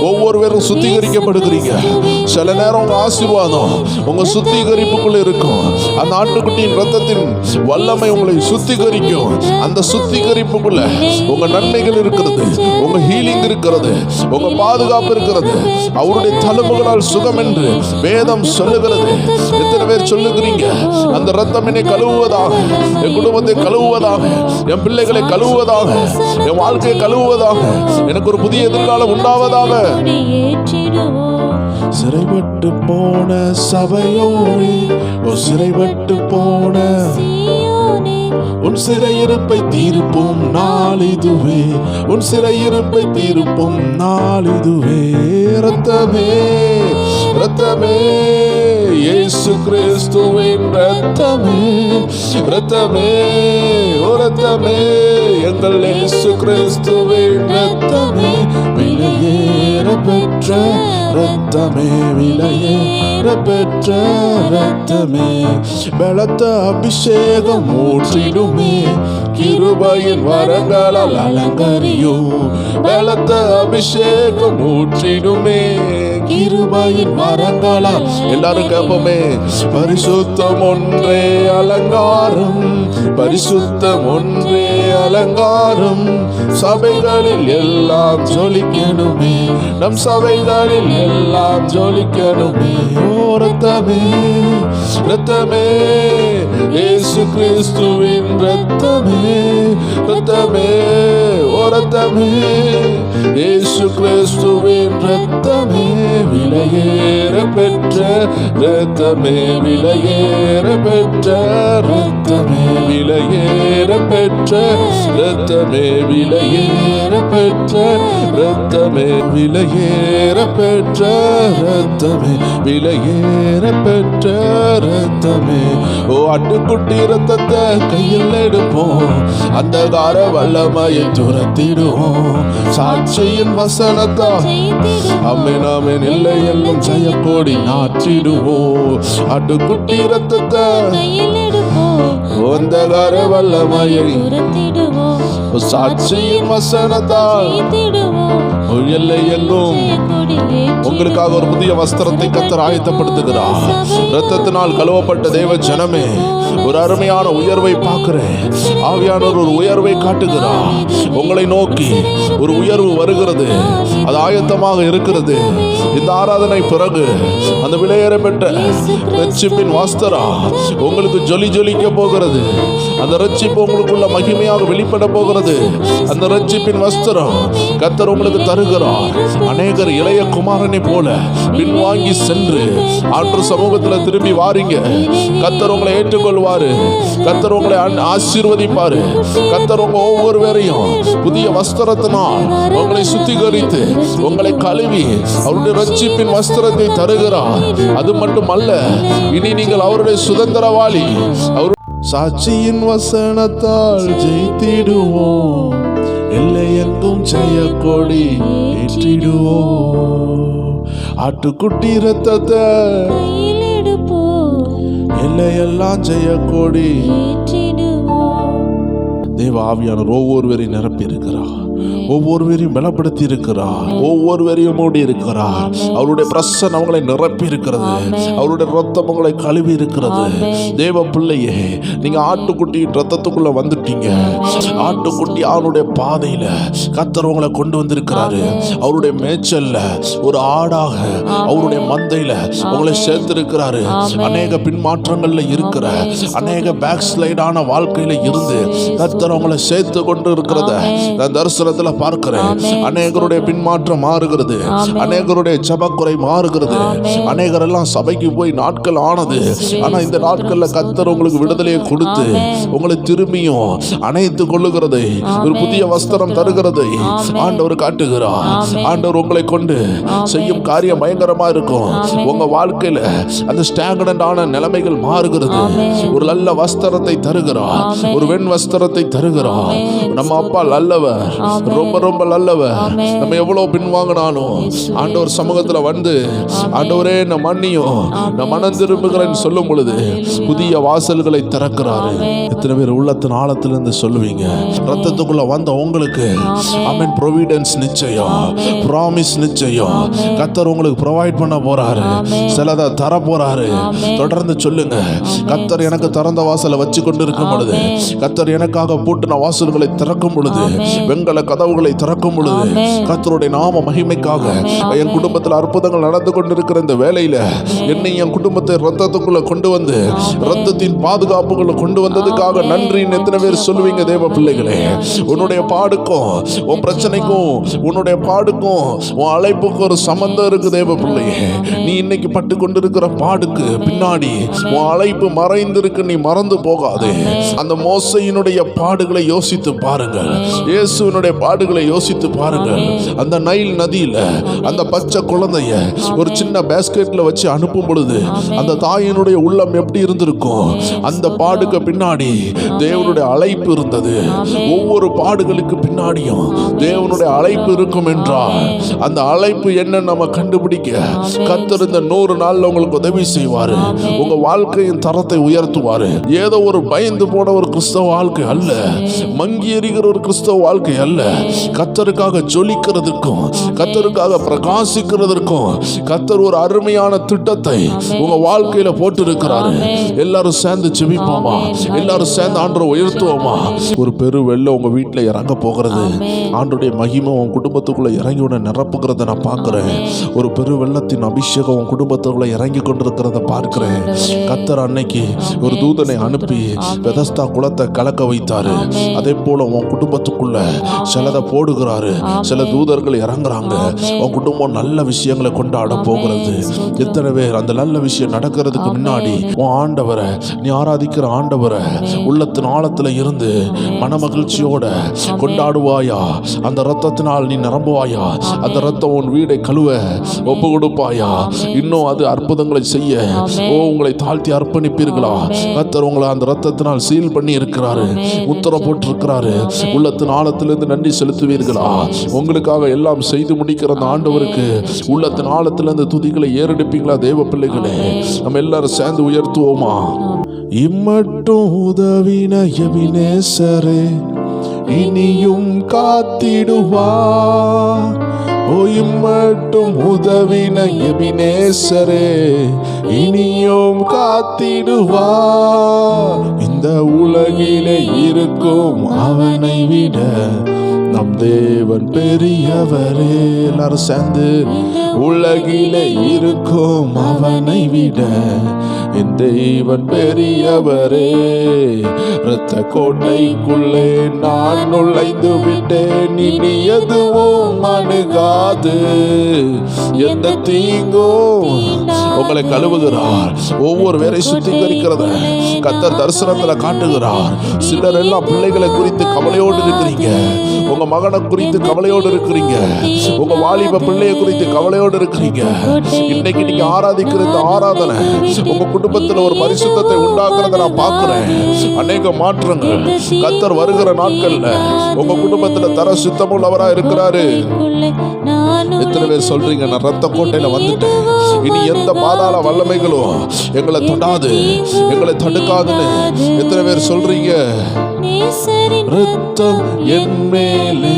ஒவ்வொரு பேரும் சுத்திகரிக்கப்படுகிறீங்க. சில நேரம் உங்க ஆசீர்வாதம் உங்க சுத்திகரிப்புக்குள்ள இருக்கும். அந்த ஆட்டுக்குட்டியின் ரத்தத்தின் வல்லமை உங்களை சுத்திகரிக்கும். அந்த சுத்திகரிப்புக்குள்ள உங்க நன்மைகள் இருக்கிறது, உங்க ஹீலிங் இருக்கிறது, உங்க பாதுகாப்பு இருக்கிறது. அவருடைய தழும்புகளால் சுகம் என்று வேதம் சொல்லுகிறது. எத்தனை பேர் சொல்லுகிறீங்க, அந்த ரத்தம் என்னை கழுவுவதாக, என் குடும்பத்தை கழுவுவதாக, என் பிள்ளைகளை கழுவுவதாக, என் வாழ்க்கையை கழுவுவதாக, எனக்கு ஒரு புதிய எதிர்காலம் உண்டாவதாக. சிறைப்பட்டு போன சபையோனே, சிறைப்பட்டு போன உன் சிறையிருப்பை தீர்ப்பும் நாளிதுவே, உன் சிறையிருப்பை தீர்ப்பும் நாளிதுவே. ரத்தமே ரத்தமே இயேசு கிறிஸ்துவின் ரத்தமே, ரத்தமே ஓ ரத்தமே, எங்கள் இயேசு கிறிஸ்துவின் ரத்தமே, விலையேற பெற்ற ரத்தமே, விலையேற பெற்ற ரத்தமே. பலத்த அபிஷேகம் ஊற்றிடுமே, கிருபையின் வரங்களால் அலங்கரியும். பலத்த அபிஷேகம் ஊற்றிடுமே, கிருபையின் வரங்களால். எல்லாரும் கேட்போமே, பரிசுத்தம் ஒன்றே அலங்காரம், பரிசுத்தம் ஒன்றே அலங்காரம். சபைகளில் எல்லாம் ஜொலிக்கணுமே, நம் சபைகளில் எல்லாம் ஜொலிக்கணுமே. ஓ ரத்தமே ரத்தமே இயேசு கிறிஸ்துவின் ரத்தமே, ரத்தமே ஓ ரத்தமே இயேசு கிறிஸ்துவின் ரத்தமே, விலையேற பெற்ற ரத்தமே, விலையேற பெற்ற ரத்தமே, விலையேற பெற்ற ரத்தமே, விலையேற பெற்ற ரத்தமே, விலையேற பெற்ற ரத்தமே, விலையேற பெற்ற ரத்தமே. ஓ ஆட்டுக்குட்டி ரத்தத்தை கையில் எடுப்போம், அந்த கார வல்லமையை துரத்திடுவோம். சாட்சியின் வசனத்தால் ஆமென் ஆமென் இல்லை என்னும் ஜெயக்கொடி நாற்றிடுவோம். ஆட்டுக்குட்டி ரத்தத்தை அந்த கார வல்லமையை சாட்சியின் வசனத்தால் எல்லை எங்கும் உங்களுக்காக ஒரு புதிய வஸ்திரத்தை கர்த்தர் ஆயத்தப்படுத்துகிறார். இரத்தத்தினால் கழுவப்பட்ட தேவ ஜனமே, ஒரு அருமையான உயர்வை பார்க்கிறேன். ஆவியானவர் ஒரு உயர்வை காட்டுகிறார். உங்களை நோக்கி ஒரு உயர்வு வருகிறது, அது ஆயத்தமாக இருக்கிறது. இந்த ஆராதனை பிறகு அந்த விலையேற பெற்ற ரட்சிப்பின் வஸ்திரம் உங்களுக்கு ஜொலி ஜொலிக்க போகிறது. அந்த ரட்சிப்பு உங்களுக்குள்ள மகிமையாக வெளிப்பட போகிறது. அந்த ரட்சிப்பின் வஸ்திரம் கர்த்தர் உங்களுக்கு தருகிறார். அநேகர் இளைய குமாரனை போல பின்வாங்கி சென்று ஆண்டு சமூகத்தில் திரும்பி வாரீங்க. கர்த்தர் உங்களை ஏற்றுக்கொள்வாரு, கர்த்தர் உங்களை ஆசீர்வதிப்பாரு. கர்த்தர் உங்க ஒவ்வொரு பேரையும் புதிய வஸ்திரத்தினால் உங்களை சுத்திகரித்து உங்களை கழுவி அவருடைய ரட்சிப்பின் வஸ்திரத்தை தருகிறார். அது மட்டுமல்ல, இனி நீங்கள் அவருடைய சுதந்திரவாளி. அவர் சாட்சியின் வசனத்தால் ஜெயித்திடுவோம், எல்லை எங்கும் ஜெயக்கொடி ஏற்றிடுவோம். ஆட்டுக்குட்டி ரத்தத்தை எல்லையெல்லாம் ஜெயக்கொடி. தேவ ஆவியானவர் ஒவ்வொருவரையும் நிரப்பி இருக்கிறார், ஒவ்வொருவரையும் பலப்படுத்தி இருக்கிறார், ஒவ்வொருவரையும் மூடி இருக்கிறார். அவருடைய பிரசன்னம் அவங்களை நிரப்பி இருக்கிறது, அவருடைய ரத்தம் உங்களை கழுவி இருக்கிறது. தேவ பிள்ளையே, நீங்க ஆட்டுக்குட்டியின் ரத்தத்துக்குள்ள வந்துட்டீங்க. ஆட்டுக்குட்டி அவனுடைய பாதையில கர்த்தர் உங்களை கொண்டு வந்திருக்கிறாரு. அவருடைய மேய்ச்சல்ல ஒரு ஆடாக அவருடைய மந்தையில உங்களை சேர்த்திருக்கிறாரு. அநேக பின்மாற்றங்கள்ல இருக்கிற, அநேக பேக் ஸ்லைடான வாழ்க்கையில இருந்து கர்த்தர் உங்களை சேர்த்து கொண்டு இருக்கிறத நான் தரிசனத்துல பார்க்கிறேன். அநேகருடைய பின்மாற்றம் மாறுகிறது, அநேகருடைய ஜபக்குறை மாறுகிறது. அநேகர் எல்லாம் சபைக்கு போய் நாட்கள் ஆனது. ஆனா இந்த நாட்கள்ல கர்த்தர் உங்களுக்கு விடுதலையை கொடுத்து உங்களை திரும்பியும் அணைத்துக் கொள்ளுகிறது, ஒரு புதிய வஸ்திரம் தருகிறது ஆண்டவர் காட்டுகிறார். ஆண்டவர் உங்களை கொண்டு செய்யும் காரியம் பயங்கரமா இருக்கும். உங்க வாழ்க்கையில அந்த ஸ்டாக்னன்ட் ஆன நிலைமைகள் மாறுகிறது. ஒரு நல்ல வஸ்திரத்தை தருகிறார், ஒரு வெண் வஸ்திரத்தை தருகிறார். நம்ம அப்பா நல்லவர், ரொம்ப ரொம்ப நல்லவர். நம்ம எவ்வளவு பின்வாங்கினாலும் ஆண்டவர் சமூகத்துல வந்து ஆண்டவரே நான் மன்னியும், நான் மனம் திரும்புகிறேன்னு சொல்லும் பொழுது புதிய வாசல்களை திறக்கிறாரு. எத்தனை பேர் உள்ளத்தின் ஆழத்திலிருந்து சொல்லுவீங்க, ரத்தத்துக்குள்ள வந்த உங்களுக்கு ஆமென் ப்ரொவிடன்ஸ் நிச்சயம், ப்ராமிஸ் நிச்சயம். கர்த்தர் உங்களுக்கு ப்ரொவைட் பண்ண போறாரு, சிலதை தர போறாரு. தொடர்ந்து சொல்லுங்க, கர்த்தர் எனக்கு திறந்த வாசலை வச்சு கொண்டு இருக்கும் பொழுது, கர்த்தர் எனக்காக பூட்டின வாசல்களை திறக்கும் பொழுது, வெண்கல கதவுகளை திறக்கும் பொழுது, கர்த்தருடைய நாம மகிமைக்காக என் குடும்பத்தில் அற்புதங்கள் நடந்து கொண்டிருக்கிற இந்த வேளையில என்னை என் குடும்பத்தை ரத்தத்துக்குள்ள கொண்டு வந்து ரத்தத்தின் பாதுகாப்புகளை கொண்டு வந்ததுக்காக நன்றின்னு எத்தனை பேர் சொல்லுவீங்க தேவ பிள்ளைகளே? உன்னுடைய பாடுக்கும் உன் பிரச்சனைக்கும் உன்னுடைய பாடுக்கும் உன் அழைப்புக்கும் ஒரு சம்பந்தம் இருக்கு தேவ பிள்ளையே. நீ இன்னைக்கு பட்டு கொண்டிருக்கிற பாடுக்கு பின்னாடி உன் அழைப்பு மறைந்திருக்கு, நீ மறந்து போகாதே. அந்த மோசையினுடைய பாடுகளை யோசித்து பாருங்கள், இயேசுவினுடைய பாடுகளை யோசித்து பாருங்கள். அந்த நைல் நதியில அந்த பச்சை குழந்தைய ஒரு சின்ன பேஸ்கெட்ல வச்சு அனுப்பும் பொழுது அந்த தாயினுடைய உள்ளம் எப்படி இருந்திருக்கும்? அந்த பாடுக்கு பின்னாடி தேவனுடைய அழைப்பு இருந்தது. ஒவ்வொரு பாடுகளுக்கு பின்னாடியும் தேவனுடைய அழைப்பு இருக்கும் என்றால் அந்த அழைப்பு என்ன நம்ம கண்டுபிடிக்க கர்த்தர் இந்த 100 நாள்ல உங்களுக்கு உதவி செய்வாரு. உங்க வாழ்க்கையின் தரத்தை உயர்த்துவாரு. ஏதோ ஒரு பயந்து போன ஒரு கிறிஸ்தவ வாழ்க்கை அல்ல, மங்கி எறிகிற ஒரு கிறிஸ்தவ வாழ்க்கை அல்ல. கர்த்தருக்காக ஜொலிக்கிறதுக்கும் கர்த்தருக்காக பிரகாசிக்கிறதற்கும் கர்த்தர் ஒரு அருமையான திட்டத்தை உங்க வாழ்க்கையில போட்டு இருக்கிறாரு. எல்லாரும் சேர்ந்து ஜெபிப்போமா? எல்லாரும் சேர்ந்து ஆண்டவரை உயர்த்துவோமா? ஒரு பெரு வெள்ளம் உங்க வீட்டுல இறங்க போகிறது. ஆண்டவருடைய மகிமை உன் குடும்பத்துக்குள்ள இறங்கி உன்னை நிரப்புகிறத நான் பார்க்கிறேன். ஒரு பெரு வெள்ளத்தின் அபிஷேகம் உன் குடும்பத்துக்குள்ள இறங்கி கொண்டிருக்கிறத பார்க்கிறேன். கர்த்தர் அன்னைக்கு ஒரு தூதனை அனுப்பி பெதஸ்தா குளத்தை கலக்க வைத்தாரு. அதே போல உன் குடும்பத்துக்குள்ள சிலதை போடுகிறாரு. சில தூதர்கள் இறங்குறாங்க. உன் குடும்பம் நல்ல விஷயங்களை கொண்டாட போகிறது. எத்தனை பேர் அந்த நல்ல விஷயம் நடக்கிறதுக்கு முன்னாடி உன் ஆண்டவரை, நீ ஆராதிக்கிற ஆண்டவரை உள்ளத்தின் ஆழத்துல இருந்து மன மகிழ்ச்சியோட கொண்டாடுவாயா? அந்த ரத்தத்தினால் நீ நிரம்புவாயா? அந்த ரத்தம் உன் வீடை கழுவ ஒப்பு கொடுப்பாயா? இன்னும் அது அற்புதங்களை செய்ய உங்களை தாழ்த்தி அர்ப்பணிப்பீர்களா? கர்த்தர் உங்களை அந்த ரத்தத்தினால் சீல் பண்ணி இருக்கிறாரு, உத்தர போட்டு இருக்கிறாரு. உள்ளத்தின் ஆழத்திலிருந்து நன்றி செலுத்துவீர்களா? உங்களுக்காக எல்லாம் செய்து முடிக்கிற அந்த ஆண்டவருக்கு உள்ளத்தின் ஆழத்திலிருந்து துதிகளை ஏறெடுப்பீங்களா? தேவ பிள்ளைகளே, நம்ம எல்லாரும் சேர்ந்து உயர்த்துவோமா? இம்மட்டும் உதவின எபினேசரே இனியும் காத்திடுவா. ஓ இம்மட்டும் உதவின எபினேசரே இனியும் காத்திடுவா. இந்த உலகிலே இருக்கும் அவனை விட நம் தேவன் பெரியவரே. எல்லாரும் சேர்ந்து, உலகிலே இருக்கும் அவனை விட என் தேவன் பெரியவரே. இரத்த கோட்டைக்குள்ளே நான் நுழைந்து விட்டேன், இனி எதுவும் அணுகாது. எந்த தீங்கும் உங்களை கழுவுகிறார். ஒவ்வொரு வேரை சுத்திகரிக்கிறத கர்த்தர் தரிசனத்துல காட்டுகிறார். சிலர் எல்லாம் பிள்ளைகளை குறித்து கவலையோடு இருக்கிறீங்க, உங்க மகனை குறித்து கவலையோடு இருக்கிறீங்க, உங்க வாலிப பிள்ளைய குறித்து கவலையோடு இருக்கிறீங்க. இன்னைக்கு நீங்க ஆராதிக்கிற இந்த ஆராதனை உங்க குடும்பத்துல ஒரு பரிசுத்தத்தை உண்டாக்குறத நான் பார்க்கிறேன். அநேக மாற்றங்கள் கர்த்தர் வருகிற நாட்கள்ல உங்க குடும்பத்துல தர சுத்தமுள்ளவரா இருக்கிறாரு. எத்தனை பேர் சொல்றீங்க, நான் ரத்த கோட்டையில வந்துட்டேன், இனி எந்த பாதாள வல்லமைகளும் எங்களை தொடாது, எங்களை தடுக்காதுன்னு எத்தனை பேர் சொல்றீங்க? ரத்தம் என் மேலே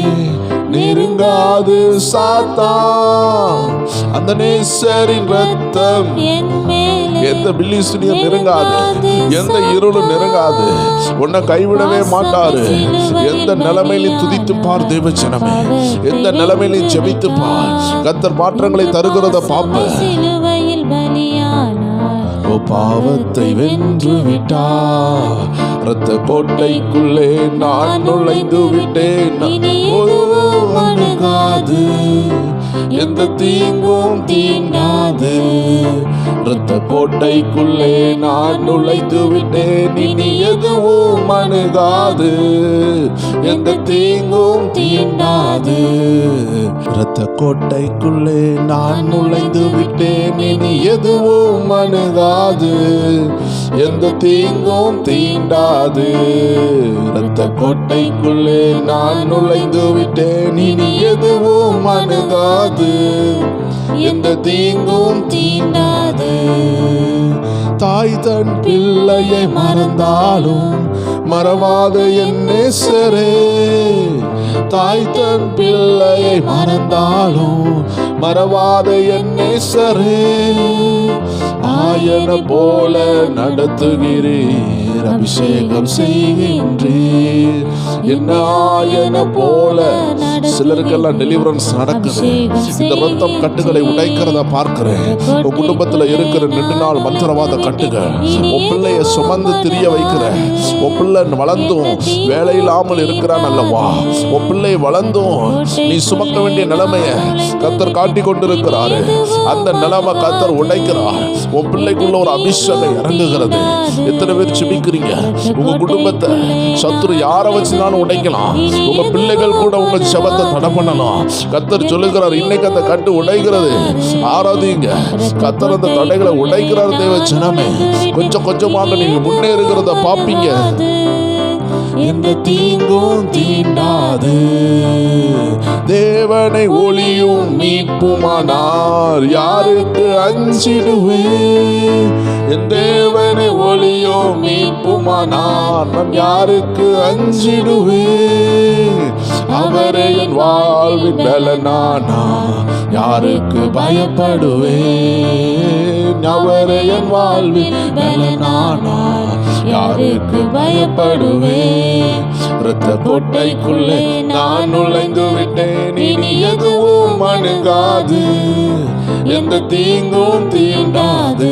நெருங்காது சாத்தான், அந்த நேசரின் ரத்தம் எந்த பில்லிசுனியும் நெருங்காது, எந்த இருளும் நெருங்காது. உன்னை கைவிடவே மாட்டாரு. எந்த நிலைமையிலும் துதித்து பார் தேவச்சனமே, எந்த நிலைமையிலும் ஜெபித்து பார். கர்த்தர் மாற்றங்களை தருகிறத பாப்ப. ஓ பாவத்தை வென்று விட்டா, இரத்த கோட்டைக்குள்ளே நான் நுழைந்து விட்டேன், அணுகாது. எந்த தீங்கும் தீண்டாது. இரத்த கோட்டைக்குள்ளே நான் நுழைந்து விட்டேன், இனி எதுவும் அணுகாது. எந்த தீங்கும் தீண்டாது. இரத்த கோட்டைக்குள்ளே நான் நுழைந்து விட்டேன், இனி எதுவும் அணுகாது. எந்த தீங்கும் தீண்டாது. இரத்த கோட்டைக்குள்ளே நான் நுழைந்து விட்டேன், இனி எதுவும் அணுகாது. எந்த தீங்கும் தீண்டாது. தாய் தன் பிள்ளையை மறந்தாலும் மறவாத என் நேசரே. தாய் தன் பிள்ளையை மறந்தாலும் மறவாத என் நேசரே. ஆயன போல நடத்துகிறீர், அபிஷேகம் செய்கின்றீர். என்ன ஆயன போல. சிலருக்கெல்லாம் டெலிவரன்ஸ் நடக்குது. இந்த ரத்தம் கட்டுகளை உடைக்கிறத பார்க்கிறேன். உன் குடும்பத்துல இருக்கிற நெடுநாள் மந்திரவாத கட்டுகள், உன் பிள்ளைய சுமந்து திரிய வைக்கிற, உன் பிள்ளை வளர்ந்தும் வேலை இல்லாமல் இருக்கிறான் அல்லவா, உன் பிள்ளை வளர்ந்தும் நீ சுமக்க வேண்டிய நிலைமைய கர்த்தர் காட்டி கொண்டிருக்கிறாரு. அந்த நிலைமை கர்த்தர் உடைக்கிறார். உன் பிள்ளைக்குள்ள ஒரு அபிஷேகம் இறங்குகிறது. எத்தனை பேர் செபிக்கிறீங்க? உங்க குடும்பத்தை சத்துரு யாரை வச்சுனாலும் உடைக்கலாம். உங்க பிள்ளைகள் கூட உங்க ஜெபத்தை தடை பண்ணலாம். கர்த்தர் சொல்லுகிறார், இன்னைக்கு அந்த கட்டு உடைக்கிறது. ஆராதிங்க. கர்த்தர் அந்த தடைகளை உடைக்கிறார். தேவ ஜனமே, கொஞ்சம் கொஞ்சமாக நீங்க முன்னேறுகிறத பாப்பீங்க. எந்த தீங்கும் தீண்டாது. தேவனை ஒளியும் மீட்புமானார் யாருக்கு அஞ்சிடுவே. என் தேவனை ஒளியும் மீட்புமானார் நான் யாருக்கு அஞ்சிடுவே. அவரே என் வாழ்வின் பலனானா யாருக்கு பயப்படுவேன். அவரே என் வாழ்வின் பலனானா யாருக்கு பயப்படுவேன். இரத்த கோட்டைக்குள்ளே நான் நுழைந்து விட்டேன், இனி எதுவும் அணுகாது. எந்த தீங்கும் தீண்டாது.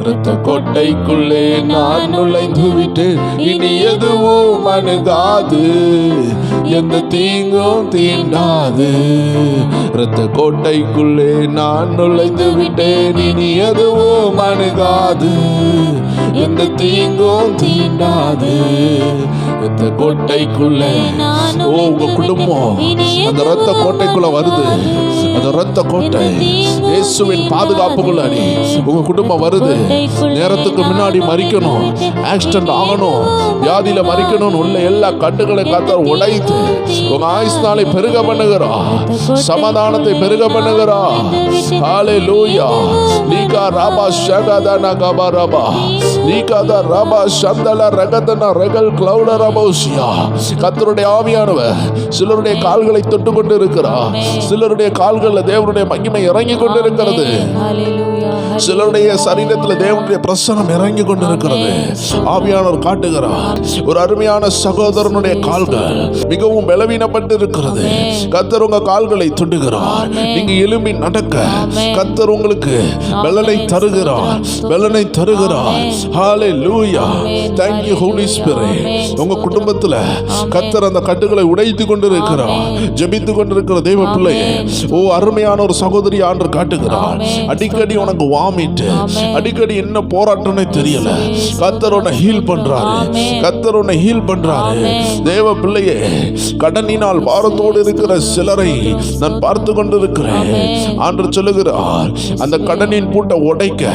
இரத்த கோட்டைக்குள்ளே நான் நுழைந்து விட்டேன், இனி எதுவும் அணுகாது. எந்த தீங்கும் தீண்டாது. இரத்த கோட்டைக்குள்ளே நான் நுழைந்து விட்டேன், இனி எதுவும் அணுகாது. எந்த தீங்கும் தீண்டாது. இந்த கோட்டைக்குள்ளே உங்க குடும்பம் அந்த இரத்த கோட்டைக்குள்ள வருது. அந்த இரத்த கோட்டை இயேசுவின் பாதுகாப்புக்குள்ள உங்க குடும்பம் வருது. நேரத்துக்கு முன்னாடி மரிக்கணும், ஆக்சிடென்ட் ஆகணும், வியாதியில மரிக்கணும் உள்ள எல்லா கட்டுகளை கர்த்தர் உடைத்து உங்க ஆயுஷ்நாளை பெருக பண்ணுகிறார். சமாதானத்தை பெருக பண்ணுகிறார். ஹல்லேலூயா. நீகா ராபா ஷகதனா கபா ராபா நீகாதா ராபா சந்தல ரகதனா ரகல் கிளவுட ரபோசியா. கர்த்தருடைய ஆவியானவர் சிலருடைய கால்களை தொட்டு கொண்டு இருக்கிறார். சிலருடைய கால்களில் தேவனுடைய மகிமை இறங்கி கொண்டிருக்கிறது. சிலருடைய சரீரத்தில் தேவனுடைய பிரசன்னம் இறங்கி கொண்டிருக்கிறது. ஆவியானவர் காட்டுகிறார். ஒரு அருமையான சகோதரனுடைய கால்கள் மிகவும் பலவீனப்பட்டு இருக்கிறது. கர்த்தர் உங்க கால்களை தொடுகிறார். நீங்க எழும்பி நடக்க கர்த்தர் உங்களுக்கு பலனை தருகிறார். பலனை தருகிறார். ஹல்லேலூயா. Thank you Holy Spirit. உங்க குடும்பத்துல கர்த்தர் அந்த கட்டுகளை உடைத்து கொண்டிருக்கிறார். ஜெபித்து கொண்டிருக்கிற தேவ பிள்ளையே, ஓ அருமையான ஒரு சகோதரி ஆண்டு காட்டுகிறார். அடிக்கடி உனக்கு வாமிட்டு, அடிக்கடி என்ன போராட்டம்னே தெரியல. கர்த்தர் உன்னை ஹீல் பண்றாரு. கர்த்தர் உன்னை ஹீல் பண்றாரு. தேவ பிள்ளையே, கடனினால் பாரத்தோடு இருக்கிற சிலரை நான் பார்த்து கொண்டிருக்கிறேன். ஆண்டு சொல்லுகிறார், அந்த கடனின் பூட்டை உடைக்க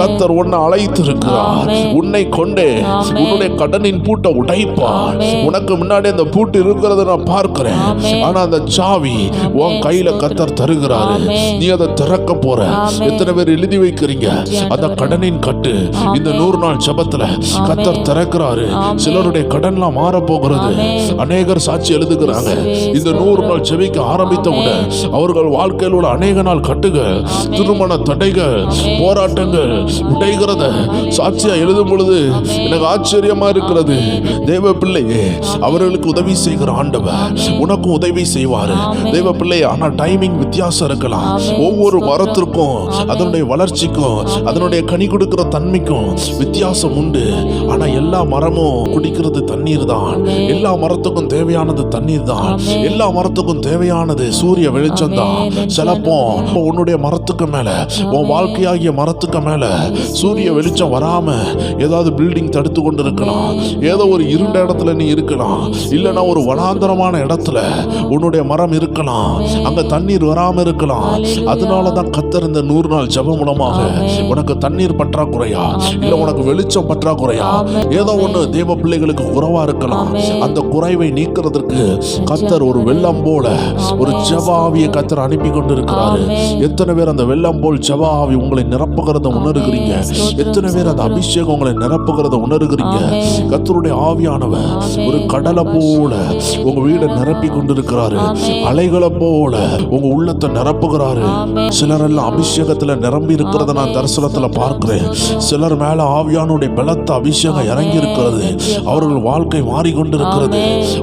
கர்த்தர் உன்னை அழைத்திருக்கிறார். உன்னை கொண்டே உன்னுடைய கடனின் பூட்டை உடைப்பார். உனக்கு முன்னாடி அந்த பூட்டு இருக்கிறத நான் பார்க்கிறேன். ஆனா அந்த சாவி உன் கையில கர்த்தர் தருகிறாரு. நீ அதை திறக்க போற. எத்தனை பேர் எழுதி வைக்கிறீங்க? அந்த கடனின் கட்டு இந்த 100 நாள் ஜெபத்துல கர்த்தர் திறக்கிறாரு. சிலருடைய கடன்லாம் மாற போகிறது. அநேகர் சாட்சி எழுதுகிறாங்க. இந்த 100 நாள் ஜெபிக்க ஆரம்பித்தவுடன் அவர்கள் வாழ்க்கையில் உள்ள அநேக நாள் கட்டுகள், திருமண தடைகள், போராட்டங்கள் உடைகிறத சாட்சியா எழுதும் பொழுது எனக்கு ஆச்சரியமா இருக்கிறது. தேவ பிள்ளையே, அவர்களுக்கு உதவி செய்கிற ஆண்டவர் உனக்கும் உதவி செய்வாரு. தேவ பிள்ளையே, ஆனா டைமிங் வித்தியாசம் இருக்கலாம். ஒவ்வொரு வாரத்திற்கும் அதனுடைய வளர்ச்சி வளர்ச்சிக்கும் அதனுடைய கனி கொடுக்கிற தன்மைக்கும் வித்தியாசம் உண்டு. ஆனா எல்லா மரமும் குடிக்கிறது தண்ணீர் தான். எல்லா மரத்துக்கும் தேவையானது தண்ணீர் தான். எல்லா மரத்துக்கும் தேவையானது சூரிய வெளிச்சம் தான். சிலப்போ உன்னுடைய மரத்துக்கு மேல, உன் வாழ்க்கையாகிய மரத்துக்கு மேல சூரிய வெளிச்சம் வராம ஏதாவது பில்டிங் தடுத்து கொண்டு இருக்கலாம். ஏதோ ஒரு இருண்ட இடத்துல நீ இருக்கலாம். இல்லைன்னா ஒரு வனாந்தரமான இடத்துல உன்னுடைய மரம் இருக்கலாம். அங்க தண்ணீர் வராம இருக்கலாம். அதனாலதான் கர்த்தர் இந்த 100 நாள் ஜெபம் மூலமாக உனக்கு தண்ணீர் பற்றாக்குறையா, இல்ல உனக்கு வெளிச்சம் பற்றாக்குறையா, ஏதோ ஒண்ணு தேவ பிள்ளைகளுக்கு குறைவா இருக்கலாம். அந்த குறைவை நீக்கிறதுக்கு கர்த்தர் ஒரு வெள்ளம் போல ஒரு ஜெப ஆவியை கர்த்தர் அனுப்பி கொண்டு இருக்கிறாரு. எத்தனை பேர் அந்த வெள்ளம் போல் ஜெப ஆவி உங்களை நிரப்புகிறத உணர்கிறீங்க? எத்தனை பேர் அந்த அபிஷேகம் உங்களை நிரப்புகிறத உணர்கிறீங்க? கர்த்தருடைய ஆவியானவர் ஒரு கடலை போல உங்க வீடை நிரப்பி கொண்டிருக்கிறாரு. அலைகளை போல உங்க உள்ளத்தை நிரப்புகிறாரு. சிலரெல்லாம் அபிஷேகத்துல நிரம்பி இருக்கிறத நான் தரிசனத்துல பார்க்கிறேன். சிலர் மேல ஆவியானுடைய பலத்த அபிஷேகம் இறங்கி இருக்கிறது. அவர்கள் வாழ்க்கை மாறிக்கொண்டிருக்கிறது.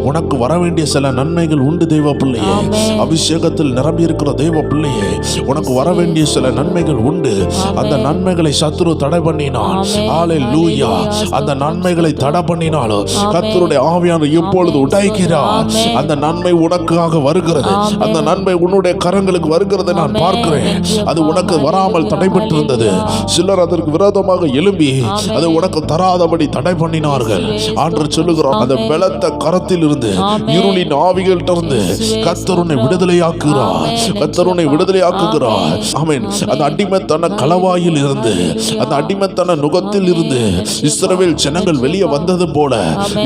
உனக்கு வர வேண்டிய சில நன்மைகள் உண்டு தேவ பிள்ளையே. அபிஷேகத்தில் நிரம்பி இருக்கிற தேவ பிள்ளையே, உனக்கு வர வேண்டிய சில நன்மைகள் உண்டு. அந்த நன்மைகளை சத்துரு தடை பண்ணினான். ஹல்லேலூயா. அந்த நன்மைகளை தடை பண்ணினாலும் கர்த்தருடைய ஆவியானவர் இப்பொழுது உடைக்கிறார். அந்த நன்மை உனக்காக வருகிறது. அந்த நன்மை உன்னுடைய கரங்களுக்கு வருகிறதை நான் பார்க்கிறேன். அது உனக்கு வராமல் தடைபட்டிருந்தது. சிலர் அதற்கு விரோதமாக எழும்பி அதை உனக்கு தராதபடி தடை பண்ணினார்கள். ஆண்டவர் சொல்லுகிறார், அந்த பலத்த கரத்தில் இருந்து, இருளின் ஆவிகள்ட்ட இருந்து கர்த்தர் உன்னை விடுதலையாக்குகிறார். கர்த்தர் உன்னை விடுதலையாக்குகிறார். ஆமென். அந்த அடிமைத்தன களவாயில் இருந்து, அந்த அடிமைத்தன நுகத்தில் இருந்து இஸ்ரவேல் ஜனங்கள் வெளியே வந்தது போல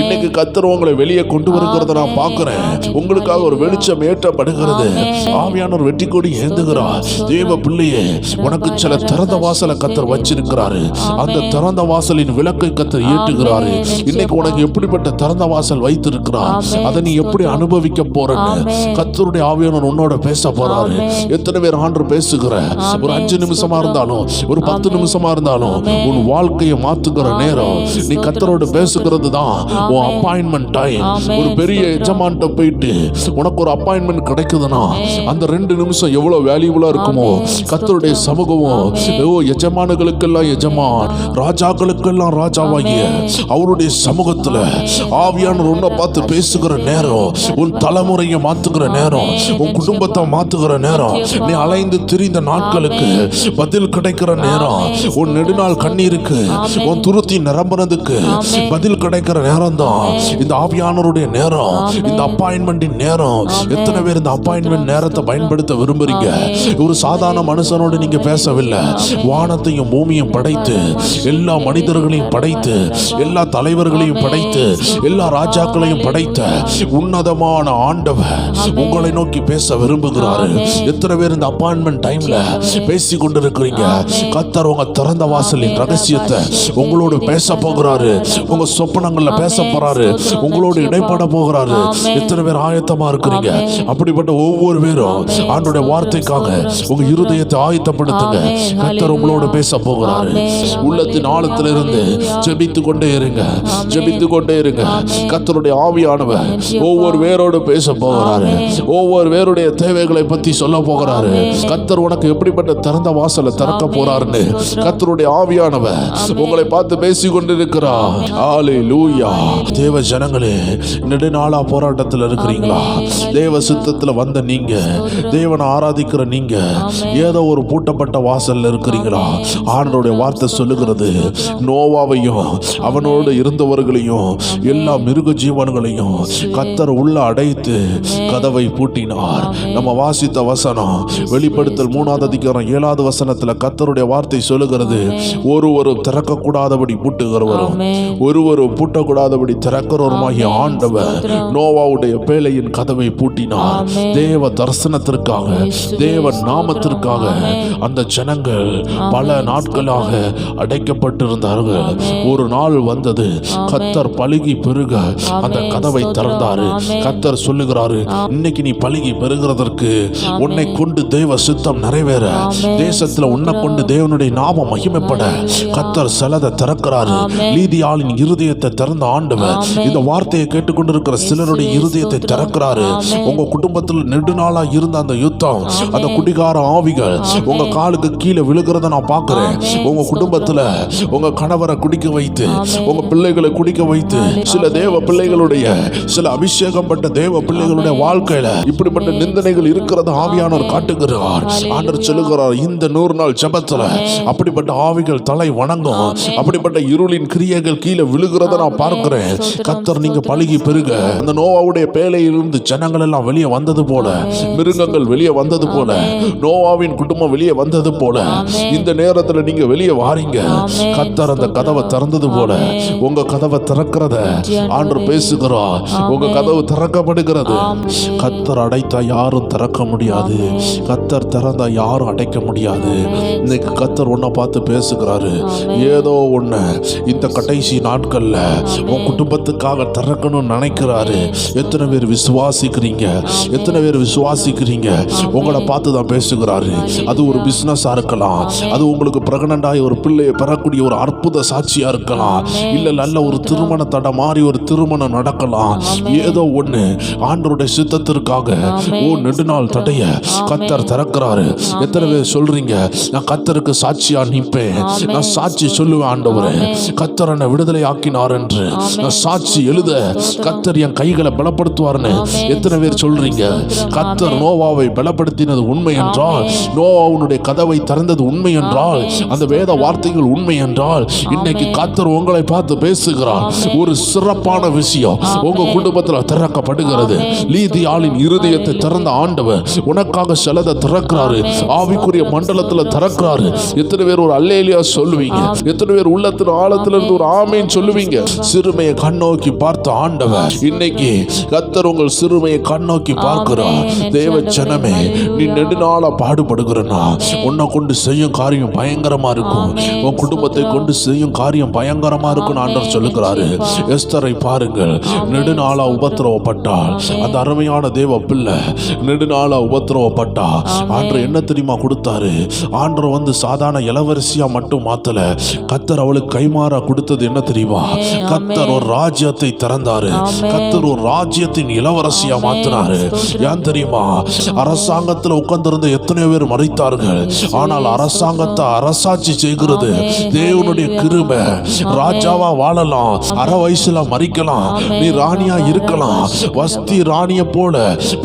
இன்னைக்கு கர்த்தர் உங்களை வெளியே கொண்டு வருகிறத நான் பார்க்கிறேன். உங்களுக்காக ஒரு வெளிச்சம் ஏற்றப்படுகிறது. ஆவியானவர் வெற்றி கொடி ஏந்துகிறார். தேவ பிள்ளையே, உனக்கு சில திறந்த வாசலை கர்த்தர் வச்சிருக்கிறாரு. அந்த திறந்த வாசலின் விளக்கை கர்த்தர் ஏற்றுகிறாரு. இன்னைக்கு உனக்கு எப்படிப்பட்ட திறந்த வாசல் வைத்திருக்கிறார், அதை நீ எப்படி அனுபவிக்க போறன்னு கர்த்தருடைய ஆவியானவர் உன்னோட பேச போறாரு. எத்தனை பேர் ஆண்டு பேசுகிற ஒரு 5 நிமிஷமா இருந்தாலும், ஒரு 10 நிமிஷமா இருந்தாலும் உன் வாழ்க்கையை மாத்துகிற நேரம் நீ கர்த்தரோட பேசுகிறது தான் உன் அப்பாயின்மெண்ட் டைம். ஒரு பெரிய எஜமான்ட்ட போயிட்டு உனக்கு ஒரு அப்பாயின்மெண்ட் கிடைக்குதுன்னா அந்த 2 நிமிஷம் எவ்வளவு வேல்யூபிளா இருக்குமோ. கர்த்தருடைய சமூகமும் எஜமானுகளுக்கெல்லாம் எஜமான், ராஜாக்களுக்கெல்லாம் ராஜாவாகிய அவருடைய சமூகத்துல ஆவியானவர் உன்னை பார்த்து பேசுகிற நேரம், உன் தலைமுறையை மாத்துகிற நேரம், உன் குடும்பத்தை மாத்துகிற நேரம், நீ அலைந்து திரிந்த நாட்களுக்கு பதில் கிடைக்கிற நேரம், உன் நெடுநாள் கண்ணீருக்கு, உன் துருத்தி நிரம்புறதுக்கு பதில் கிடைக்கிற நேரம் தான் இந்த ஆவியானவருடைய நேரம், இந்த அப்பாயின்மெண்டின் நேரம். எத்தனை பேர் இந்த அப்பாயின்மெண்ட் நேரத்தை பயன்படுத்த விரும்புறீங்க? ஒரு சாதாரண மனுஷனோடு நீங்க பேசவில்லை. வானத்தையும் பூமியும் படைத்து, எல்லா மனிதர்களையும் படைத்து, எல்லா தலைவர்களையும் படைத்து, எல்லா ராஜாக்களையும் படைத்த உன்னதமான ஆண்டவர் உங்களை நோக்கி பேச விரும்புகிறாரு. எத்தனை பேர் இந்த அப்பாயின்மெண்ட் டைம்ல பேசி கொண்டிருக்கிறீங்க? கர்த்தர் உங்க திறந்த வாசலின் ரகசியத்தை உங்களோடு பேச போகிறாரு. உங்க சொப்பனங்கள்ல பேச போறாரு. உங்களோடு இடைப்பட போகிறாரு. எத்தனை பேர் ஆயத்தமா இருக்கிறீங்க? அப்படிப்பட்ட ஒவ்வொரு பேரும் ஆண்டோட வார்த்தைக்காக உங்க இருதயத்தை ஆயத்தப்படுத்துங்க. கர்த்தர் உங்களோடு பேச போகிறாரு. உள்ளத்தின் ஆழத்திலிருந்து ஜெபித்து கொண்டே இருங்க, ஜெபித்து கொண்டே இருங்க. கர்த்தருடைய ஆவியானவர் ஒவ்வொரு பேரோடு பேச போகிறாரு. ஒவ்வொரு பேருடைய தேவைகளை பத்தி சொல்ல போகிறாரு. கர்த்தர் உனக்கு எப்படிப்பட்ட திறந்த வாசலை திறக்க போறாருன்னு கர்த்தருடைய ஆவியானவர் உங்களை பார்த்து பேசி கொண்டிருக்கிறார். ஹல்லேலூயா. தேவ ஜனங்களே, நெடுநாளா போராட்டத்தில் இருக்கிறீங்களா? தேவ சித்தத்தில் வந்த நீங்க, தேவனை ஆராதிக்கிற நீங்க ஏதோ ஒரு பூட்டப்பட்ட வாசல்ல இருக்கிறீங்களா? ஆண்டவருடைய வார்த்தை சொல்லுகிறது, நோவாவையும் அவனோடு இருந்தவர்களையும் எல்லா மிருக ஜீவன்களையும் கர்த்தர் உள்ள அடைத்து கதவை பூட்டினார். நம்ம வாசித்த வசனம் வெளிப்படுத்தல் 3ஆம் அதிகாரம் 7வது வசனத்துல கர்த்தருடைய வார்த்தை சொல்லுகிறது, ஒருவரும் திறக்க கூடாதபடி பூட்டுகிறவரும் ஒருவரும் பூட்டக்கூடாதபடி திறக்கிறவருமாகிய ஆண்டவர் நோவாவுடைய பேழையின் கதவை பூட்டினார். தேவ தரிசனத்திற்காக, தேவ நாமத்திற்காக அந்த ஜனங்கள் பல நாட்களாக அடைக்கப்பட்டிருந்தார்கள். ஒரு நாள் வந்தது, கர்த்தர் பலுகி பெருக அந்த கதவை திறந்தாரு. கர்த்தர் சொல்லுகிறாரு, இன்னைக்கு நீ பலுகி பெருகிறதற்கு, உன்னை கொண்டு தேவ சித்தம் நிறைவேற, தேசத்துல உன்னை கொண்டு தேவனுடைய நாமம் மகிமைப்பட கர்த்தர் சிலதை திறக்கிறாரு. லீதியாளின் இருதயத்தை திறந்த ஆண்டவர் இந்த வார்த்தையை கேட்டுக்கொண்டிருக்கிற சிலருடைய இருதயத்தை திறக்கிறாரு. உங்க குடும்பத்தில் நெடுநாளா இருந்த அந்த யுத்தம், அந்த குடிகார ஆவிகள் உங்க காலுக்கு கீழே கீழே விழுகிறத நான் பார்க்கிறேன். உங்க குடும்பத்துல உங்க கணவரை குடிக்க வைத்து, உங்க பிள்ளைகளை குடிக்க வைத்து, சில தேவ பிள்ளைகளுடைய, சில அபிஷேகம் பட்ட தேவ பிள்ளைகளுடைய வாழ்க்கையில இப்படிப்பட்ட நிந்தனைகள் இருக்கிறத ஆவியானவர் காட்டுகிறார். ஆண்டவர் சொல்லுகிறார், இந்த 100 நாள் ஜெபத்துல அப்படிப்பட்ட ஆவிகள் தலை வணங்கும், அப்படிப்பட்ட இருளின் கிரியைகள் கீழே விழுகிறத நான் பார்க்கிறேன். கர்த்தர் நீங்க பழுகி பெருக, அந்த நோவாவுடைய பேழையிலிருந்து ஜனங்கள் எல்லாம் வெளியே வந்தது போல, மிருகங்கள் வெளியே வந்தது போல, நோவாவின் குடும்பம் வெளியே வந்தது போல, இந்த நேரத்துல நீங்க வெளியே வாரீங்க. கர்த்தர் அந்த கதவை திறந்தது போல உங்க கதவை திறக்கிறத ஆண்டவர் பேசுகிறார். உங்க கதவு திறக்கப்படுகிறது. கர்த்தர் அடைத்தா யாரும் திறக்க முடியாது, கர்த்தர் திறந்தா யாரும் அடைக்க முடியாது. இன்னைக்கு கர்த்தர் உன்னை பார்த்து பேசுகிறாரு. ஏதோ ஒண்ணு இந்த கடைசி நாட்கள்ல உன் குடும்பத்துக்காக திறக்கணும்னு நினைக்கிறாரு. எத்தனை பேர் விசுவாசிக்கிறீங்க? எத்தனை பேர் விசுவாசிக்கிறீங்க? உங்களை பார்த்து தான் பேசுகிறாரு. அது ஒரு பிசினஸா இருக்கலாம், அது உங்களுக்கு பிரெக்னன்ட் ஆகி ஒரு பிள்ளையை பெறக்கூடிய ஒரு அற்புத சாட்சியா இருக்கலாம், இல்ல நல்ல ஒரு திருமண தடை மாதிரி ஒரு திருமணம் நடக்கலாம். ஏதோ ஒண்ணு ஆண்டவருடைய சித்தத்திற்காக நெடுநாள் தடைய கர்த்தர் திறக்கிறாரு. எத்தனை பேர் சொல்றீங்க, நான் கர்த்தருக்கு சாட்சியா நிற்பேன், நான் சாட்சி சொல்லுவேன் ஆண்டவரே, கர்த்தர் என்னை விடுதலை ஆக்கினார் என்று நான் சாட்சி எழுத கர்த்தர் என் கைகளை பலப்படுத்துவார்னு எத்தனை பேர் சொல்றீங்க? கர்த்தர் நோவாவை பலப்படுத்தினது உண்மை என்றால், நோவாவுடைய கதவை திறந்தது உண்மை என்றால், அந்த வேத வார்த்தைகள் உண்மை என்றால், இன்னைக்கு கர்த்தர் உங்களை பார்த்து பேசுகிறார். ஒரு சிறப்பான விஷயம் உங்க குடும்பத்தில் திறக்கப்படுகிறது. லீதியாளின் இருதயத்தை திறந்த ஆண்டவர் உனக்காக சிலதை திறக்கிறாரு. ஆவிக்குரிய மண்டலத்தில் திறக்கிறாரு. எத்தனை பேர் ஒரு அல்லேலியா சொல்லுவீங்க? எத்தனை பேர் உள்ளத்தின் ஆழத்துல இருந்து ஒரு ஆமேன் சொல்லுவீங்க? சிறுமையை கண்ணோக்கி பார்த்த ஆண்டவர் இன்னைக்கு கர்த்தர் உங்கள் சிறுமையை கண்ணோக்கி பார்க்கிறார். தேவ ஜனமே, நீ நெடுநாளா பாடுபடுகிறனா, உன்னை கொண்டு செய்யும் காரியம் பயங்கரமா இருக்கும், உன் குடும்பத்தை கொண்டு செய்யும் காரியம் பயங்கரமா இருக்கும் ஆண்டவர் சொல்லுகிறாரு. எஸ்தரை பாருங்கள், நெடுநாளா உபத்திரவப்பட்டால், அந்த அருமையான தேவ பிள்ளை நெடுநாளா உபத்திரவப்பட்டா, ஆண்டவர் என்ன தெரியுமா கொடுத்தாரு? ஆண்டவர் வந்து சாதாரண இளவரசியா மட்டும் மாத்தல, கர்த்தர் அவளுக்கு கைமாறா கொடுத்தது என்ன தெரியுமா? கர்த்தர் ஒரு ராஜ்யத்தை திறந்தாரு. கர்த்தர் ஒரு ராஜ்யத்தின் இளவரசியா மாத்தினாரு. ஏன் தெரியுமா? அரசாங்கத்தில் உட்கார்ந்திருந்த எத்தனை பேர் மறித்தார்கள், ஆனால் அரசாங்கத்தை அரசாட்சி செய்கிறது தேவனுடைய கிருபை. ராஜாவா வாழலாம், அரை வயசுல மறிக்கலாம், நீ ராணியா இருக்கலாம், வஸ்தி ராணிய போல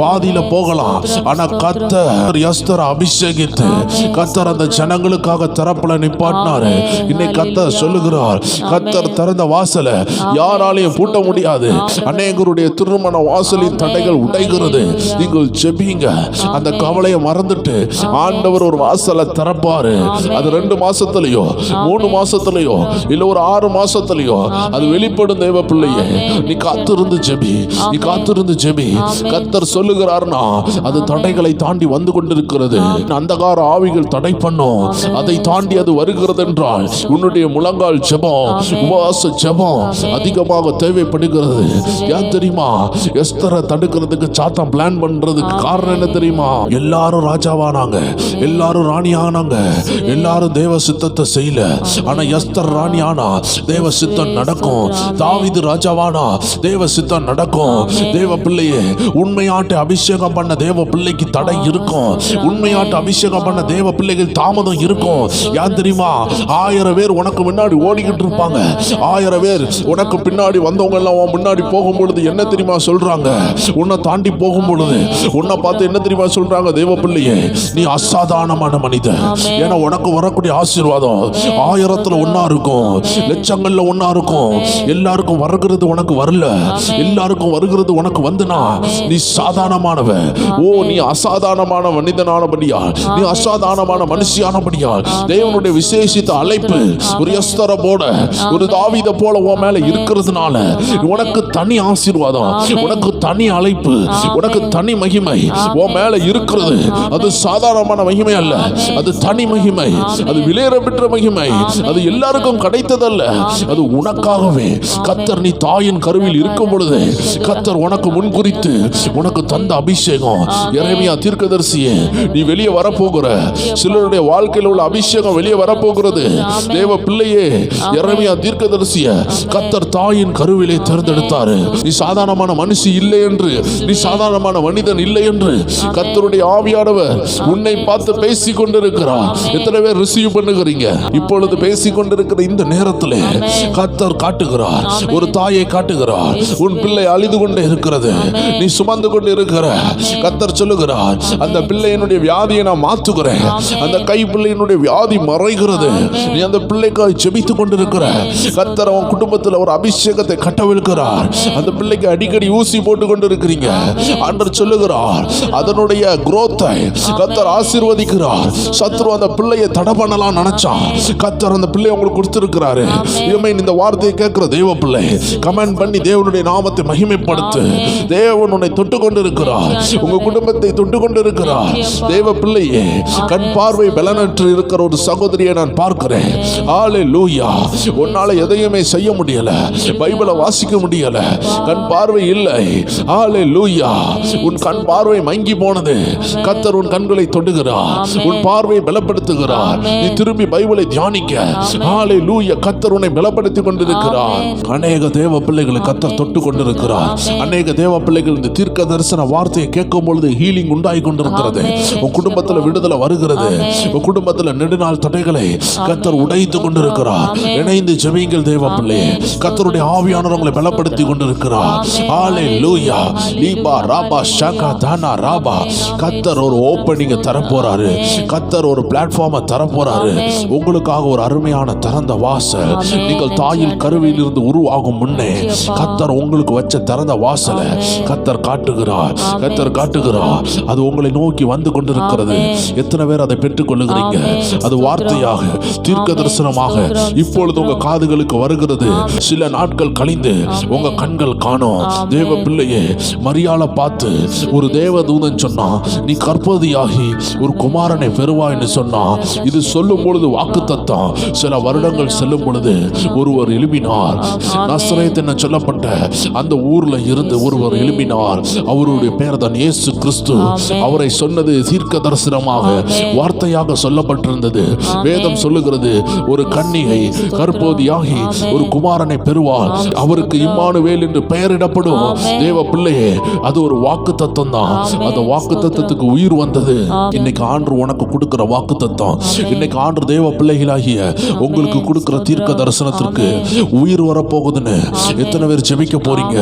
பாதியில போகலாம். ஆனா கர்த்தர் எஸ்தரை அபிஷேகித்து கர்த்தர் அந்த ஜனங்களுக்காக திறப்புல நிப்பாட்டினாரு. இன்னைக்கு கர்த்தர் சொல்லுகிறார், கர்த்தர் திறந்த வாசலை யாராலையும் பூட்ட முடியாது. அநேகருடைய திருமண வாசலின் தடைகள் உடைகிறது. நீங்கள் ஜெபிங்க, அந்த கவலையை மறந்துட்டு ஆண்டவர் ஒரு வாசலை திறப்பாரு. அது 2 மாசத்துலயோ 3 மாசத்துலயோ இல்ல ஒரு 6 மாசத்துலயோ அது வெளிப்படும். தேவ பிள்ளையே, நீ காத்திருந்து ஜெபி, நீ காத்திருந்து ஜெபி. கர்த்தர் சொல்லுகிறார்னா அது தடைகளை தாண்டி வந்து கொண்டிருக்கிறது. அந்தகார ஆவிகள் தடை பண்ணும், அதை தாண்டி அது வருகிறது என்றால் உன்னுடைய முழங்கால் ஜெபம், உபவாச ஜெபம் அதிகமாக தேவைப்படுகிறது. ஏன் தெரியுமா? எஸ்தரை தடுக்கிறதுக்கு சாத்தான் பிளான் பண்றதுக்கு காரணம் என்ன தெரியுமா? எல்லாரும் ராஜாவானாங்க, எல்லாரும் ராணி ஆனாங்க, எல்லாரும் தேவ சித்தத்தை செய்யல. ஆனா எஸ்தர் ராணி ஆனா தேவ சித்தம் நடக்கும். தாவீது ராஜாவானா தேவ சித்தம் நடக்கும். தேவ பிள்ளையே, உண்மையாட்டு அபிஷேகம் பண்ண தேவ பிள்ளைக்கு தடை இருக்கும். உண்மையாட்டு அபிஷேகம் பண்ண தேவ பிள்ளைகள் தாமதம் இருக்கும். ஏன் தெரியுமா? 1000 பேர் உனக்கு முன்னாடி ஓடிக்கிட்டு இருப்பாங்க. 1000 பேர் உனக்கு பின்னாடி வந்தவங்க எல்லாம் முன்னாடி போகும் பொழுது என்ன தெரியுமா சொல்றாங்க? உன்னை தாண்டி போகும் பொழுது உன்னை பார்த்து என்ன தெரியுமா சொல்றாங்க? தேவ பிள்ளையே, நீ அசாதாரணமான மனிதன். ஏன்னா உனக்கு வரக்கூடிய ஆசீர்வாதம் 1000த்துல ஒன்னா இருக்கும், லட்சங்கள்ல ஒன்னா இருக்கும். எல்லாருக்கும் வருகிறது உனக்கு வரல, எல்லாருக்கும் வருகிறது உனக்கு வந்துனா நீ சாதாரணமானவன். நீ அசாதாரணமான மனிதனானபடியால், நீ அசாதாரணமான மனுஷியானபடியால் தேவனுடைய விசேஷித்த அழைப்பு ஒரு எஸ்தரை போல, ஒரு தாவீதை போல உன் மேல இருக்கிறதுனால உனக்கு தனி ஆசீர்வாதம், உனக்கு தனி அழைப்பு, உனக்கு தனி மகிமை உன் மேல இருக்கிறது. அது சாதாரணமான மகிமை அல்ல, அது தனி மகிமை, அது விலையேற பெற்ற மகிமை. அது எல்லாருக்கும் கிடைத்ததல்ல, அது உனக்காகவே. கர்த்தர் நீ தாயின் கருவில் இருக்கும் பொழுது கர்த்தர் உனக்கு முன்குறித்து உனக்கு தந்த அபிஷேகம். எரேமியா தீர்க்கதரிசியே, நீ வெளியே வரப்போகிற சிலருடைய வாழ்க்கையில் உள்ள அபிஷேகம் வெளியே வரப்போகிறது. தேவ பிள்ளையே, எரேமியா தீர்க்கதரிசிய கர்த்தர் தாயின் கருவிலே தேர்ந்தெடுத்தாரு. நீ சாதாரணமான மனுஷி இல்லை என்று, நீ சாதாரணமான மனிதன் இல்லை என்று கர்த்தருடைய ஆவியானவர் உன்னை பார்த்து பேசிக் கொண்டிருக்கிறார். காட்டுகிறார். எத்தனை பேர் ரிசீவ் பண்ணுகிறீங்க? இப்பொழுது பேசிக் கொண்டிருக்கிற இந்த நேரத்தில் கர்த்தர் காட்டுகிறார். ஒரு தாயை காட்டுகிறார். உன் பிள்ளை அழுது கொண்டே இருக்கிறது, நீ சுமந்து கொண்டு இருக்கிற. கர்த்தர் சொல்லுகிறார், அந்த பிள்ளையினுடைய வியாதியை நான் மாற்றுகிறேன். அந்த கை பிள்ளையினுடைய வியாதி மறைகிறது. நீ அந்த பிள்ளைக்காய் ஜெபித்துக் கொண்டிருக்கிற. கர்த்தர் அவன் குடும்பத்தில் ஒரு அபிஷேகத்தை கட்டவிழ்க்கிறார். அந்த பிள்ளைக்கு அடிக்கடி ஊசி போட்டு கொண்டு இருக்கிறீங்க. ஆண்டவர் சொல்லுகிறார், அதனுடைய growth-ஐ கர்த்தர் ஆசீர்வதிக்கிறார். சத்ரு அந்த பிள்ளையை தடை பண்ணலாம் நினைச்சான், கர்த்தர் அந்த பிள்ளையை உங்களுக்கு கொடுத்திருக்கிறாரு. இந்த வார்த்தையை கேட்கிற தேவ பிள்ளை கமெண்ட் பண்ணி தேவனுடைய நாமத்தை மகிமைப்படுத்து. தேவன் உன்னை தொட்டு கொண்டு இருக்கிறார், உங்க குடும்பத்தை தொட்டு கொண்டு இருக்கிறார். தேவ பிள்ளையே, கண் பார்வை பலனற்று இருக்கிற ஒரு சகோதரியை நான் பார்க்கிறேன். ஹல்லேலூயா. உன்னால எதையுமே செய்ய முடியல, பைபிளை வாசிக்க முடியல, கண் பார்வை இல்லை. ஹல்லேலூயா. உன் கண் பார்வை மங்கி போனது. கர்த்தர் உன் கண்களை தொடுகிறார், உன் பார்வையை பலப்படுத்துகிறார். நீ திரும்பி பைபிளை தியானிக்க. ஹல்லேலூயா. கர்த்தர் உன்னை பலப்படுத்திக் கொண்டிருக்கிறார். அநேக தேவ பிள்ளைகளை கர்த்தர் தொட்டு கொண்டிருக்கிறார். அநேக தேவ பிள்ளைகள் இந்த தீர்க்க தரிசன வார்த்தையை கேட்கும் பொழுது ஹீலிங் உண்டாகி கொண்டிருக்கிறது. உன் குடும்பத்தில் விடுதலை வருகிறது. உன் குடும்பத்தில் நெடுநாள் தடைகளை கர்த்தர் உடைத்து கொண்டிருக்கிறார். இணைந்து ஜெபிங்கள் தேவ பிள்ளையே. கர்த்தருடைய ஆவியானவர் உங்களை பலப்படுத்தி கொண்டிருக்கிறார். ஹல்லேலூயா. லீபா ராபா ஷாகா தானா ராபா. கர்த்தர் ஒரு ஓப்பனிங் தர போறாரு. கர்த்தர் ஒரு பிளாட்ஃபார்மை தர போறாரு. உங்களுக்காக ஒரு அருமையான திறந்த வாசல். நீங்கள் தாயில் கருவில் இருந்து உருவாகும் முன்னே கர்த்தர் உங்களுக்கு வச்ச திறந்த வாசலை கர்த்தர் காட்டுகிறார். கர்த்தர் காட்டுகிறார். அது உங்களை நோக்கி வந்து கொண்டிருக்கிறது. எத்தனை பேர் அதை பெற்றுக் கொள்ளுகிறீங்க? அது வார்த்தையாக, தீர்க்க தரிசனமாக இப்பொழுது உங்க காதுகளுக்கு வருகிறது. சில நாட்கள் கழிந்து உங்க கண்கள் காணும். தேவ பிள்ளையே, மரியாளை பார்த்து ஒரு தேவதூதன் சொன்னா, நீ கற்பதியாகி ஒரு குமாரனை பெறுவாய்னு சொன்னா. இது சொல்லும் பொழுது வாக்குத்தத்தம். சில வருடங்கள் செல்லும் பொழுது ஒருவர் எழுப்பினார். நசரேத் என சொல்லப்பட்ட அந்த ஊர்ல இருந்து ஒருவர் எழுப்பினார். அவருடைய பெயர் தான் இயேசு கிறிஸ்து. அவரை சொன்னது தீர்க்க தரிசனமாக, வார்த்தையாக சொல்லப்பட்டிருந்தது. வேதம் சொல்லுகிறது, ஒரு கன்னிகை கற்போதியாகி ஒரு குமாரனை பெறுவார், அவருக்கு இம்மானுவேல் என்று பெயரிடப்படும். தேவ பிள்ளையே, அது ஒரு வாக்கு தத்தம் தான். அந்த வாக்கு தத்தத்துக்கு உயிர் வந்தது. இன்னைக்கு ஆண்டு உனக்கு கொடுக்கிற வாக்கு தத்தம், இன்னைக்கு ஆண்டு தேவ பிள்ளைகளாகிய உங்களுக்கு கொடுக்கிற தீர்க்க தரிசனத்திற்கு உயிர் வரப்போகுதுன்னு எத்தனை பேர் ஜெபிக்க போறீங்க?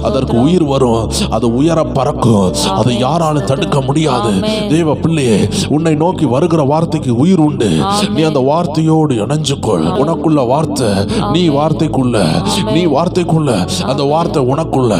அதற்கு உயிர் வரும். அது உயர பறக்கும். அதை யாராலும் தடுக்க முடியாது. தேவ பிள்ளையே, உன்னை நோக்கி வருகிற வார்த்தைக்கு உயிர் உண்டு. நீ அந்த வார்த்தையோடு இணைஞ்சுக்கொள். உனக்குள்ள வார்த்தை, நீ வார்த்தைக்குள்ள, நீ வார்த்தைக்குள்ள, அந்த வார்த்தை உனக்குள்ள.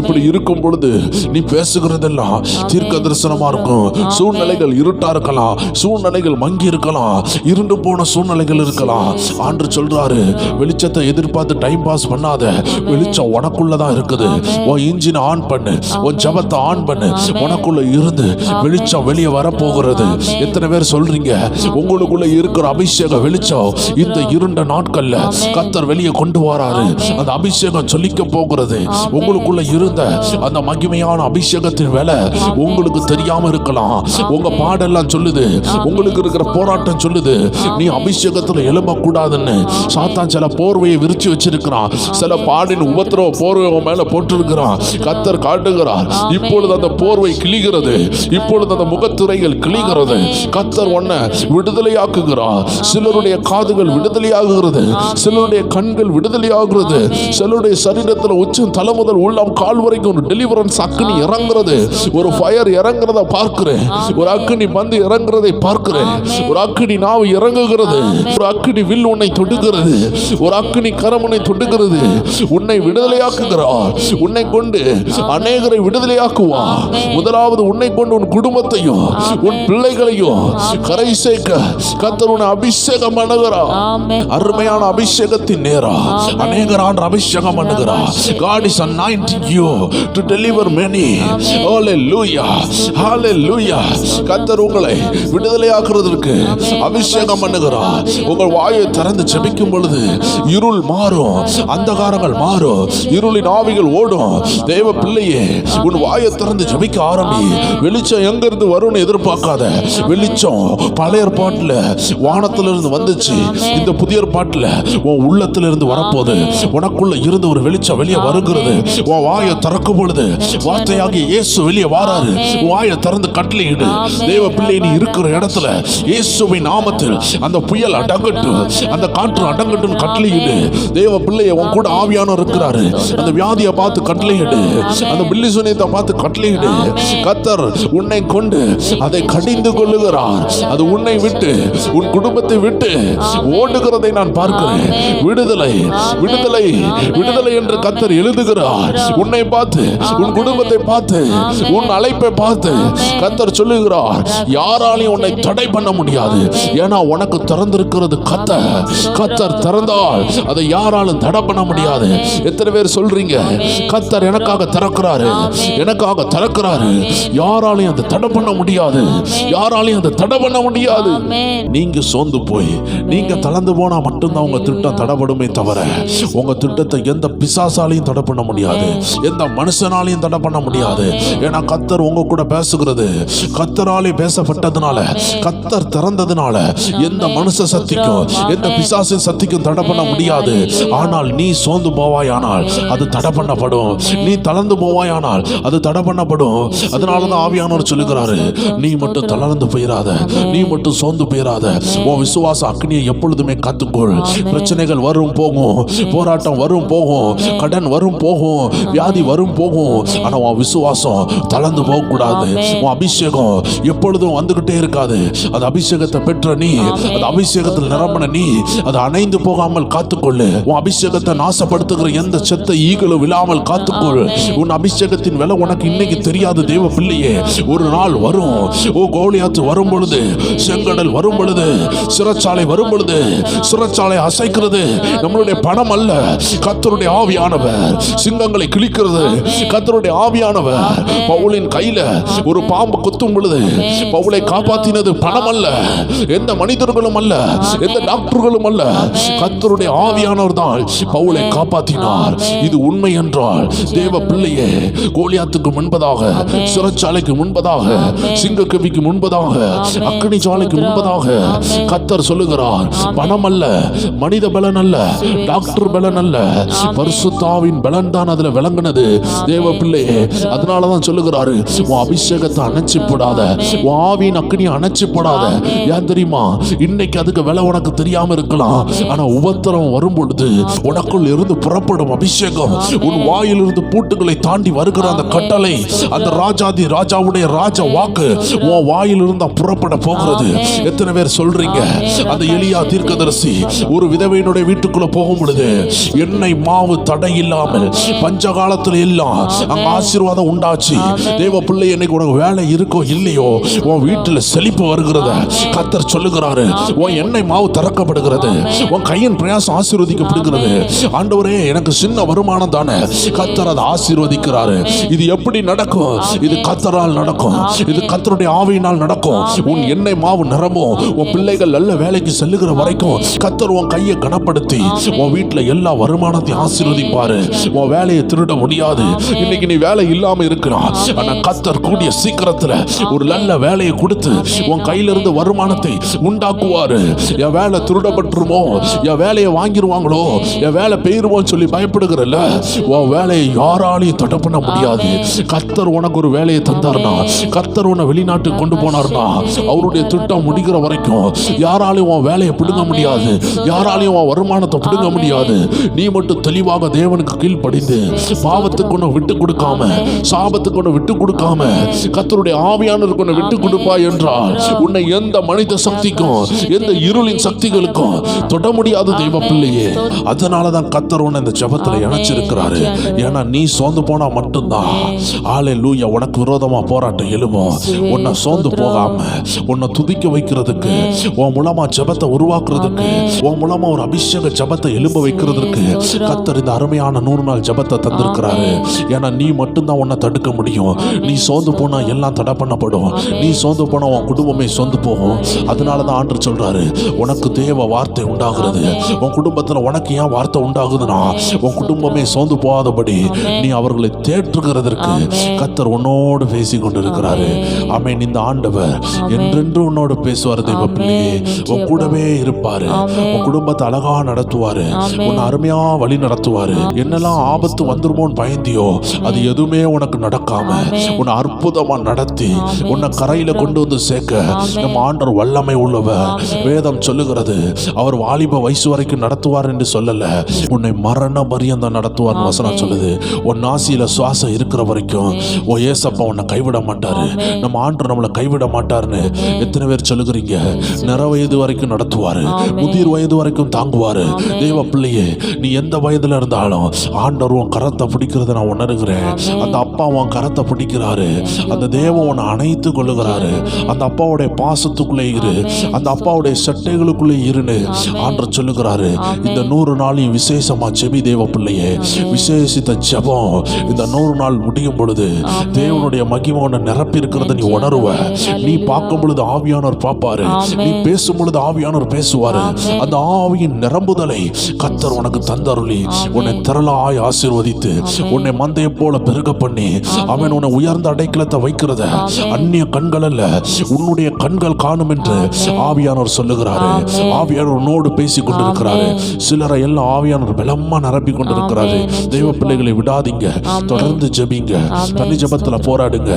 இப்படி இருக்கும் பொழுது நீ பேசுகிறதெல்லாம் தீர்க்க தரிசனமா இருக்கும். சூழ்நிலைகள் இருட்டா இருக்கலாம், சூழ்நிலைகள் மங்கி இருக்கலாம், இருண்டு போன சூழ்நிலைகள் இருக்கலாம். ஆண்டு சொல்றாரு, வெளிச்சத்தை எதிர்பார்த்து டைம் பாஸ் பண்ணாத. வெளிச்சம் உனக்குள்ளதான் இருக்குது. உன் இன்ஜினை ஆன் பண்ணு, உன் ஜபத்தை ஆன் பண்ணு. உனக்குள்ள இருந்து வெளிச்சம் வெளியே வரப்போகிறது. எத்தனை பேர் சொல்றீங்க, உங்களுக்குள்ள இருக்கிற அபிஷேக வெளிச்சம் இந்த இருண்ட நாட்கள்ல கர்த்தர் வெளியே கொண்டு வராரு. அந்த அபிஷேகம் சொல்லிக்க போகிறது. உங்களுக்குள்ள இருந்த அந்த மகிமையான அபிஷேகத்தின் வேலை உங்களுக்கு தெரியாம இருக்கலாம். உங்க பாடெல்லாம் சொல்லுது, உங்களுக்கு இருக்கிற போராட்டம் சொல்லுது, நீ அபிஷேகத்துல எழும்ப கூடாதுன்னு. சாத்தான் சில போர்வையை விரிச்சு வச்சிருக்கிறான். சில பாடின் உபத்திரவ போர்வை மேல போட்டிருக்கிறான். கர்த்தர் காட்டுகிறார், இப்பொழுது அந்த போர்வை கிழிகிறது. இப்பொழுது அந்த முகத்துறைகள் கிழிகிறது. கர்த்தர் உன்னை விடுதலையாக்குகிறார். சிலருடைய காதுகள் விடுதலையாகுகிறது, சிலருடைய கண்கள் விடுதலையாகிறது, சிலருடைய சரீரத்தில் உச்சம் தலை முதல் உள்ளம் கால் வரைக்கும் ஒரு டெலிவரன்ஸ் அக்னி இறங்குறது. ஒரு ஃபயர் இறங்குறத பார்க்கிறேன். ஒரு அக்னி வந்து இறங்குறதை பார்க்கிறேன். ஒரு அக்னி நாவு இறங்குகிறது. ஒரு அக்னி வில் உன்னை தொடுகிறது. ஒரு அக்னி கரம் உன்னை தொடுகிறது. உன்னை விடுதலையாக்குகிறார். உன்னை கொண்டு அநேகரை விடுதலையாக்குவார். முதலாவது உன்னை கொண்டு உன் குடும்பத்தையும் உன் பிள்ளைகளையும் கரை சேர்க்க கர்த்தர் உன்னை அபிஷேகம் பண்ணுகிறார். அருமையான அபிஷேகத்தின் நேரம். அநேகர் ஆண்டு அபிஷேகம் பண்ணுகிறார். God is anointing you to deliver many. Hallelujah. Hallelujah. கர்த்தர் உங்களை விடுதலையாக்குறதற்கு அபிஷேகம் பண்ணுகிறார். உங்கள் வாயை திறந்து ஜெபிக்கும் பொழுது இருள் மாறும், அந்தகாரங்கள் மாறும், இருளின் ஆவிகள் ஓடும். தேவ பிள்ளையே, உன் வாயை திறந்து ஜெபிக்க ஆரம்பி. வெளிச்சம் எங்க இருந்து வரும்னு எதிர்பார்க்காத. வெளிச்சம் பழைய ஏற்பாட்டுல வானத்திலிருந்து வந்துச்சு. இந்த புதிய ஏற்பாட்டுல உன் உள்ளத்திலிருந்து வரப்போது. உனக்குள்ள இருந்து ஒரு வெளிச்சம் வெளியே வருகிறது. உன் வாயை திறக்கும் பொழுது வார்த்தையாகிய இயேசு வெளியே வாராரு. வாயை திறந்து கட்டளையிடு. தேவ பிள்ளை, நீ இருக்கிற இடத்துல நாமத்துல, இயேசுவின் நாமத்தில் அந்த புயல் அடங்கட்டும், அந்த காற்று அடங்கட்டும் கட்டளையிடு. தேவ பிள்ளையை உன் கூட ஆவியானவர் இருக்கிறாரு. அந்த வியாதியை பார்த்து கட்டளையிடு, அந்த பில்லி சுனியத்தை பார்த்து கட்டளையிடு. கர்த்தர் உன்னை கொண்டு அதை கடிந்து கொள்ளுகிறார். அது உன்னை விட்டு, உன் குடும்பத்தை விட்டு ஓடுகிறதை நான் பார்க்கிறேன். விடுதலை, விடுதலை, விடுதலை என்று கர்த்தர் எழுதுகிறார். உன்னை பார்த்து, உன் குடும்பத்தை பார்த்து, உன் அழைப்பை பார்த்து கர்த்தர் சொல்லுகிறார், யாராலையும் உன்னை தடை பண்ண முடியாது. ஏன்னா உனக்கு திறந்திருக்கிறது கர்த்தர். கர்த்தர் திறந்தால் அதை யாராலும் தடை பண்ண முடியாது. எத்தனை பேர் சொல்றீங்க, கர்த்தர் எனக்காக திறக்கிறாரு, எனக்காக திறக்கிறாரு, யாராலையும் அதை தடை பண்ண முடியாது, யாராலையும் அதை தடை பண்ண முடியாது. நீங்க சோர்ந்து போய் நீங்க தளர்ந்து போனா மட்டும்தான் உங்க திட்டம் தடைபடுமே தவிர உங்க திட்டத்தை எந்த பிசாசாலையும் தடை பண்ண முடியாது, எந்த மனுஷனாலையும் தடை பண்ண முடியாது. ஏன்னா கர்த்தர் உங்க கூட பேசுகிறது. கர்த்தராலே பேசப்பட்டதுனால, கர்த்தர் திறந்ததுனால எந்த மனுஷ சக்திக்கும் எந்த பிசாசின் சக்திக்கும் தடை பண்ண முடியாது. ஆனால் நீ சோர்ந்து போவாயானால் அது தடை பண்ணப்படும். நீ தளர்ந்து போவாயானால் அது தடை பண்ணப்படும். அதனாலதான் ஆவியானவர் சொல்லுகிறாரு, நீ மட்டும் தளர்ந்து போயிராத, நீ மட்டும் சோர்ந்து போயிராத. உன் விசுவாச அக்னியை எப்பொழுதுமே காத்துக்கொள். பிரச்சனைகள் வரும் போகும், போராட்டம் வரும் போகும், கடன் வரும் போகும், வியாதி வரும் போகும். ஆனா உன் விசுவாசம் தளர்ந்து போக கூடாது. உன் அபிஷேகம் எப்பொழுதும் வந்துகிட்டே இருக்காது. அது அபிஷேகத்தை பெற்ற நீ, அது அபிஷேகத்தில் நிரம்பின நீ, அது அணைந்து போகாமல் காத்துக்கொள்ளு. உன் அபிஷேகத்தை நாசப்படுத்துகிற எந்த செத்த ஈகளும் விழாமல் காத்துக்கொள். உன் அபிஷேகத்தின் விலை உனக்கு இன்னைக்கு தெரியாது தேவ பிள்ளையே. ஒரு நாள் வரும், ஓ கோலியாத்து வரும் பொழுது, செங்கடல் வரும் பொழுது, சிறைச்சாலை வரும் பொழுது, சிறைச்சாலை அசைக்கிறது நம்மளுடைய பணம் அல்ல, கர்த்தருடைய ஆவியானவர். சிங்கங்களை கிழிக்கிறது கர்த்தருடைய ஆவியானவர். பவுலின் கையில ஒரு பாம்பு குத்தும் பொழுது பவுலை காப்பாற்றினது பணம் அல்ல, எந்த மனிதர்களும் அல்ல, எந்த டாக்டர்களும் அல்ல, கர்த்தருடைய ஆவியானவர் தான் பவுலை காப்பாற்றினார். இது உண்மை என்றால் தேவ பிள்ளையே, கோலியாத்துக்கு முன்பதாக, சிறைச்சாலைக்கு முன்பதாக, சிங்கக்கவிக்கு முன்பதாக, அக்கினி சாலைக்கு முன்பதாக கர்த்தர் சொல்லுகிறார், பணம் அல்ல, மனித பலன் அல்ல, டாக்டர் பலன் அல்ல, பரிசுத்தாவின் பலன் தான் அதுல விளங்குனது தேவ பிள்ளையே. அதனாலதான் சொல்லுகிறாரு, உன் அபிஷேகத்தை அணைச்சி போடாத, உன் ஆவியின் அக்னியை அணைச்சி போடாத. ஏன் தெரியுமா? இன்னைக்கு அதுக்கு விலை உனக்கு தெரியாம இருக்கலாம். ஆனா உபத்திரம் வரும் பொழுது உனக்குள் இருந்து புறப்படும் அபிஷேகம், உன் வாயிலிருந்து பூட்டுகளை தாண்டி வருகிற அந்த கட்டளை, அந்த ராஜாதி ராஜாவுடைய ராஜ வாக்கு உன் வாயிலிருந்து புறப்பட போகிறது. எத்தனை பேர் சொல்றீங்க? அந்த எலியா தீர்க்கதரிசி ஒரு விதவையினுடைய வீட்டுக்குள்ள போகும் பொழுது எண்ணெய் மாவு தடை இல்லாமல் பஞ்ச காலத்துல எல்லாம் அங்க ஆசீர்வாதம் உண்டாச்சு. தேவ பிள்ளை, இன்னைக்கு உனக்கு வேலை இருக்கோ இல்லையோ, உன் வீட்டுல செழிப்பு வருகிறத கர்த்தர் சொல்லுகிறாரு. உன் எண்ணெய் மாவு திறக்கப்படுகிறது, உன் கையின் பிரயாசம் ஆசீர்வதிக்கப்படுகிறது. ஆண்டவரே, எனக்கு சின்ன வருமானம் தானே, கர்த்தர் அதை ஆசீர்வதிக்கிறாரு. இது எப்படி நடக்கும்? இது கர்த்தரால் நடக்கும், இது கர்த்தருடைய ஆவியினால் நடக்கும். உன் எண்ணெய் மாவு நிரம்பும். உன் பிள்ளைகள் நல்ல வேலைக்கு செல்லுகிற வரைக்கும் கர்த்தர் உன் கையை கனப்படுத்தி உன் வீட்டுல எல்லா வருமானத்தையும் ஆசீர்வதிப்பாரு. உன் வேலையை திருட முடியாது. இன்னைக்கு நீ வேலை இல்லாம இருக்கிறான், ஆனா கர்த்தர் கூடிய சீக்கிரத்துல ஒரு நல்ல வேலையை கொடுத்து உன் கையில இருந்து வருமானத்தை உண்டாக்குவாரு. என் வேலை திருடப்பட்டுருமோ, என் வேலையை வாங்கிடுவாங்களோ, என் வேலை பெயருமோன்னு சொல்லி பயப்படுகிறல்ல, உன் வேலையை யாராலையும் தடை பண்ண முடியாது. கர்த்தர் உனக்கு ஒரு வேலையை தந்தார்னா, கர்த்தர் உன்னை வெளிநாட்டுக்கு கொண்டு போனார்னா, அவருடைய திட்டம் முடிகிற வரைக்கும் யாராலையும் உன் வேலையை பிடுங்க முடியாது, யாராலையும் உன் வருமானத்தை பிடுங்க முடியாது. நீ மட்டும் தெளிவாக தேவனுக்கு கீழ்ப்படிந்து பாவத்துக்கு ஒன்று விட்டு கொடுக்காம, சாபத்துக்கு ஒன்று விட்டு கொடுக்காம, கர்த்தருடைய ஆவியானவருக்கு ஒன்று விட்டு கொடுப்பாய் என்றால் உன்னை எந்த மனித சக்திக்கும் எந்த இருளின் சக்திகளுக்கும் தொட முடியாது தேவ பிள்ளையே. அதனாலதான் கர்த்தர் உன்னை இந்த ஜெபத்துல இணைச்சிருக்கிறாரு. ஏன்னா நீ சோர்ந்து போனா மட்டும்தான் ஹல்லேலூயா உனக்கு விரோதமா போராட்டம் எழுவும். உன்னை சோர்ந்து போகாம உன்னை துதிக்க வைக்கிறதுக்கு, உன் மூலமா ஜெபத்தை உருவாக்குறதுக்கு, உன் மூலமா ஒரு அபிஷேக ஜெபத்தை எழும்ப வைக்கிறதுக்கு கர்த்தர் இந்த அருமையான 100 நாள் ஜெபத்தை தந்திருக்கிறாரு. ஏன்னா நீ மட்டும்தான் உன்னை தடுக்க முடியும். நீ சோர்ந்து போனா எல்லாம் தடை பண்ணப்படும். நீ சோர்ந்து போனா உன் குடும்பமே சோர்ந்து போகும். அதனாலதான் ஆண்டவர் சொல்றாரு, உனக்கு தேவ வார்த்தை உண்டாகிறது. உன் குடும்பத்துல உனக்கு ஏன் வார்த்தை உண்டாகுதுன்னா, உன் குடும்பமே சோர்ந்து போகாதபடி நீ அவர்களை தேற்றுகிறதற்கு கர்த்தர் உன்னோடு பேசி கொண்டிருக்கிறாரு. ஆமென். இந்த ஆண்டவர் என்றென்று உன்னோடு பேசுவார் தேவ பிள்ளையே. உன் கூடவே இருப்பாரு, உன் குடும்பத்தை அழகா நடத்துவாரு, உன்னை அருமையா வழி நடத்துவாரு. என்னெல்லாம் ஆபத்து வந்துருமோன்னு பயந்தியோ அது எதுவுமே உனக்கு நடக்காம உன்னை அற்புதமா நடத்தி உன்னை கரையில கொண்டு வந்து சேர்க்க நம்ம ஆண்டவர் வல்லமை உள்ளவர். வேதம் சொல்லுகிறது அவர் வாலிப வயசு வரைக்கும் நடத்துவார் என்று சொல்லல, உன்னை மரண பரியந்தம் நடத்துவார் வசனம் சொல்லுது. உன் நாசியில சுவாசம் இருக்கிற வரைக்கும் ஓ ஏசப்பா உன்னை கைவிட மாட்டாரு. நம்ம ஆண்டவர் நம்மளை கைவிட மாட்டாருன்னு எத்தனை பேர் சொல்லுகிறீங்க? நிற வயது வரைக்கும் நடத்துவாரு, முதிர் வயது வரைக்கும் தாங்குவாரு. தேவ பிள்ளையே, நீ எந்த வயதுல இருந்தாலும் ஆண்டவர் உன் கரத்தை பிடிக்கிறத நான் உணர்கிறேன். அந்த அப்பா உன் கரத்தை பிடிக்கிறாரு. அந்த தேவன் உன்னை அணைத்து கொள்ளுகிறாரு. அந்த அப்பாவுடைய பாசத்துக்குள்ளே இரு, அந்த அப்பாவுடைய சட்டைகளுக்குள்ளே இருன்னு ஆண்டவர் சொல்லுகிறாரு. இந்த 100 நாளையும் விசேஷமா ஜெபி தேவ பிள்ளையே. விசேஷித்த ஜெபம் இந்த 100 நாள் முடியும் பொழுது தேவனுடைய மகிமை உன்னை நிரப்பி இருக்கிறத நீ உணர்வ. நீ பார்க்கும் பொழுது ஆவியானவர் பார்ப்பாரு, நீ பேசும் பொழுது ஆவியானவர் பேசுவாரு. அந்த ஆவியின் நிரம்புதலை கர்த்தர் உனக்கு தந்தருளி உன்னை திரளாய் ஆசீர்வதித்து உன்னை மந்தையை போல பெருக பண்ணி அவன் உன்னை உயர்ந்த அடைக்கலத்தை வைக்கிறத அந்நிய கண்கள் அல்ல உன்னுடைய கண்கள் காணும் என்று ஆவியானவர் சொல்லுகிறாரு. ஆவியானவர் உன்னோடு பேசி கொண்டிருக்கிறாரு. சிலரை எல்லாம் ஆவியானவர் பலமா நிரப்பி கொண்டிருக்கிறாரு. தெய்வ பிள்ளைகளை விடாதீங்க, தொடர்ந்து ஜெபிங்க, தனி ஜெபத்துல போராடுங்க.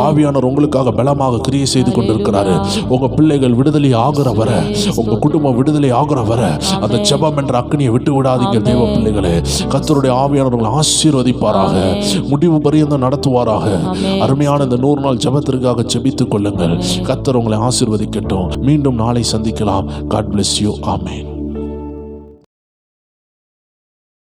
ஆவியானவர் உங்களுக்காக பலமாக கிரியை செய்து கொண்டிருக்கிறாரு. உங்க பிள்ளைகள் விடுதலை ஆகிற வர, உங்க குடும்பம் விடுதலை ஆகிற வர அந்த ஜெபம் என்ற அக்னியை விட்டு விடாதீங்க. தெய்வ பிள்ளைகளே, கர்த்தருடைய ஆவியானவர் உங்களை ஆசீர்வதிப்பாராக, முடிவு பரியந்தம் நடத்துவாராக. அருமையான இந்த 100 நாள் ஜெபத்திற்காக ஜெபித்துக் கொள்ளுங்கள். கர்த்தர் உங்களை ஆசீர்வதிக்கட்டும். மீண்டும் நாளை சந்திக்கலாம். God bless you. Amen.